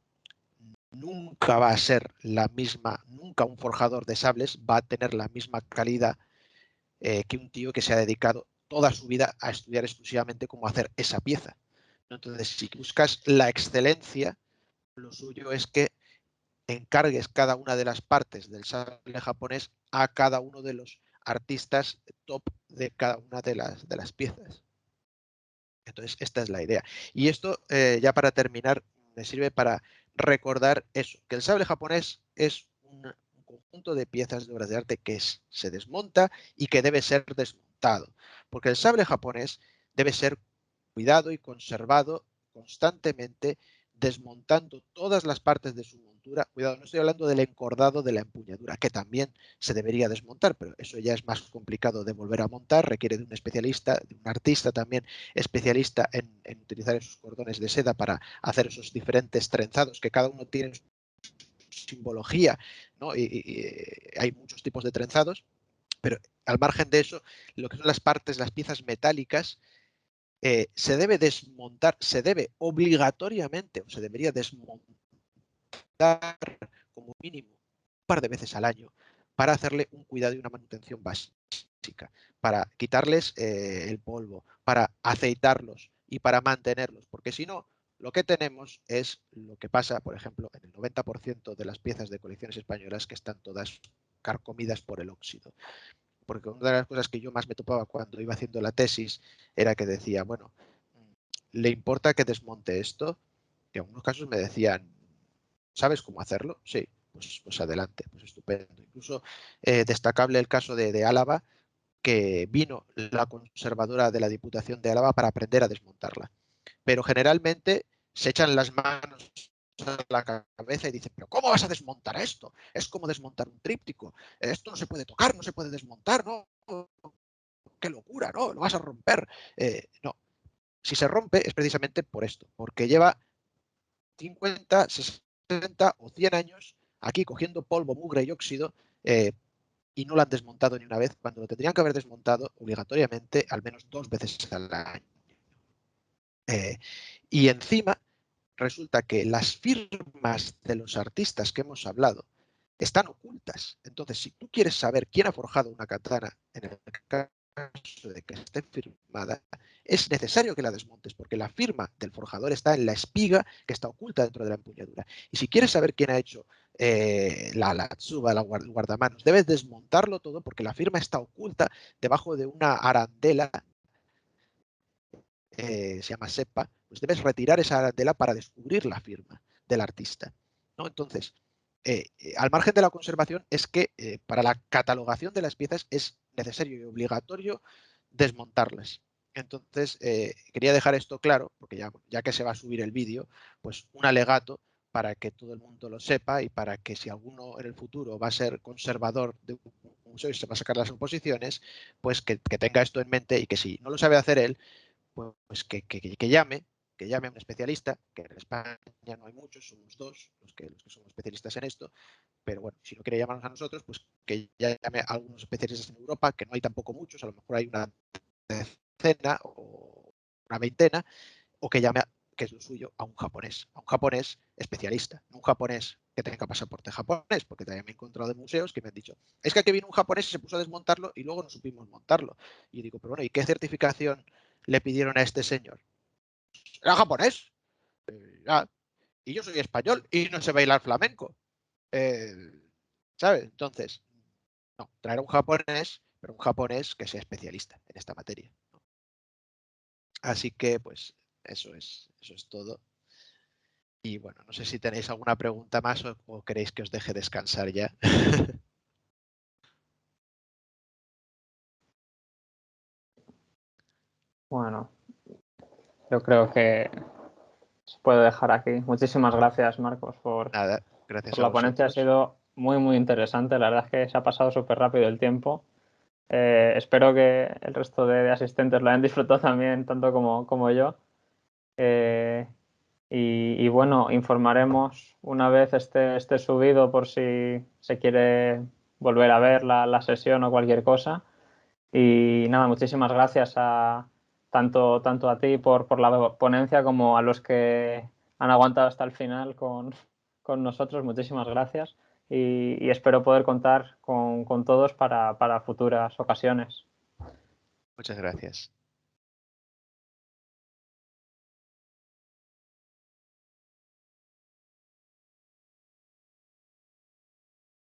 [SPEAKER 2] Nunca va a ser la misma, nunca un forjador de sables va a tener la misma calidad que un tío que se ha dedicado toda su vida a estudiar exclusivamente cómo hacer esa pieza. Entonces, si buscas la excelencia, lo suyo es que encargues cada una de las partes del sable japonés a cada uno de los artistas top de cada una de las piezas. Entonces, esta es la idea. Y esto, ya para terminar, me sirve para recordar eso, que el sable japonés es un conjunto de piezas de obras de arte que se desmonta y que debe ser desmontado. Porque el sable japonés debe ser cuidado y conservado constantemente, desmontando todas las partes de su montura. Cuidado, no estoy hablando del encordado de la empuñadura, que también se debería desmontar, pero eso ya es más complicado de volver a montar, requiere de un especialista, de un artista también especialista en utilizar esos cordones de seda para hacer esos diferentes trenzados, que cada uno tiene su simbología, ¿no? Y hay muchos tipos de trenzados, pero al margen de eso, lo que son las partes, las piezas metálicas, se debe desmontar, se debe obligatoriamente, o se debería desmontar como mínimo un par de veces al año para hacerle un cuidado y una manutención básica, para quitarles el polvo, para aceitarlos y para mantenerlos, porque si no, lo que tenemos es lo que pasa, por ejemplo, en el 90% de las piezas de colecciones españolas, que están todas carcomidas por el óxido. Porque una de las cosas que yo más me topaba cuando iba haciendo la tesis era que decía, bueno, ¿le importa que desmonte esto? Y en algunos casos me decían, ¿sabes cómo hacerlo? Sí. pues adelante, pues estupendo. Incluso destacable el caso de Álava, que vino la conservadora de la Diputación de Álava para aprender a desmontarla. Pero generalmente se echan las manos a la cabeza y dicen, pero ¿cómo vas a desmontar esto? Es como desmontar un tríptico. Esto no se puede tocar, no se puede desmontar, ¿no? ¡Qué locura! ¿No? Lo vas a romper. No. Si se rompe es precisamente por esto, porque lleva 50, 60 o 100 años aquí cogiendo polvo, mugre y óxido y no lo han desmontado ni una vez, cuando lo tendrían que haber desmontado obligatoriamente al menos 2 veces al año. Y encima resulta que las firmas de los artistas que hemos hablado están ocultas. Entonces, si tú quieres saber quién ha forjado una katana en el caso de que esté firmada, es necesario que la desmontes, porque la firma del forjador está en la espiga que está oculta dentro de la empuñadura. Y si quieres saber quién ha hecho la tsuba, el guardamanos, debes desmontarlo todo porque la firma está oculta debajo de una arandela, se llama sepa, pues debes retirar esa arandela para descubrir la firma del artista, ¿no? Entonces, al margen de la conservación, es que para la catalogación de las piezas es necesario y obligatorio desmontarlas. Entonces, quería dejar esto claro, porque ya que se va a subir el vídeo, pues un alegato para que todo el mundo lo sepa y para que si alguno en el futuro va a ser conservador de un museo y se va a sacar las oposiciones, pues que tenga esto en mente y que si no lo sabe hacer él, pues que llame a un especialista, que en España no hay muchos, somos dos los que somos especialistas en esto, pero bueno, si no quiere llamarnos a nosotros, pues que llame a algunos especialistas en Europa, que no hay tampoco muchos, a lo mejor hay una decena o una veintena, o que llame, que es lo suyo, a un japonés especialista, no un japonés que tenga pasaporte japonés, porque también me he encontrado en museos que me han dicho, es que aquí vino un japonés y se puso a desmontarlo y luego no supimos montarlo. Y digo, pero bueno, ¿y qué certificación le pidieron a este señor? Era japonés. Ah, y yo soy español y no sé bailar flamenco. ¿Sabes? Entonces, no, traer a un japonés, pero un japonés que sea especialista en esta materia, ¿no? Así que, pues, eso es todo. Y bueno, no sé si tenéis alguna pregunta más o queréis que os deje descansar ya.
[SPEAKER 1] Bueno, yo creo que se puede dejar aquí. Muchísimas gracias, Marcos,
[SPEAKER 2] Nada, gracias
[SPEAKER 1] por
[SPEAKER 2] a
[SPEAKER 1] la ponencia. Ha
[SPEAKER 2] vosotros.
[SPEAKER 1] sido muy, muy interesante. La verdad es que se ha pasado súper rápido el tiempo. Espero que el resto de asistentes lo hayan disfrutado también, tanto como yo. Y bueno, informaremos una vez esté subido por si se quiere volver a ver la sesión o cualquier cosa. Y nada, muchísimas gracias tanto a ti por la ponencia como a los que han aguantado hasta el final con nosotros. Muchísimas gracias y espero poder contar con todos para futuras ocasiones.
[SPEAKER 2] Muchas gracias.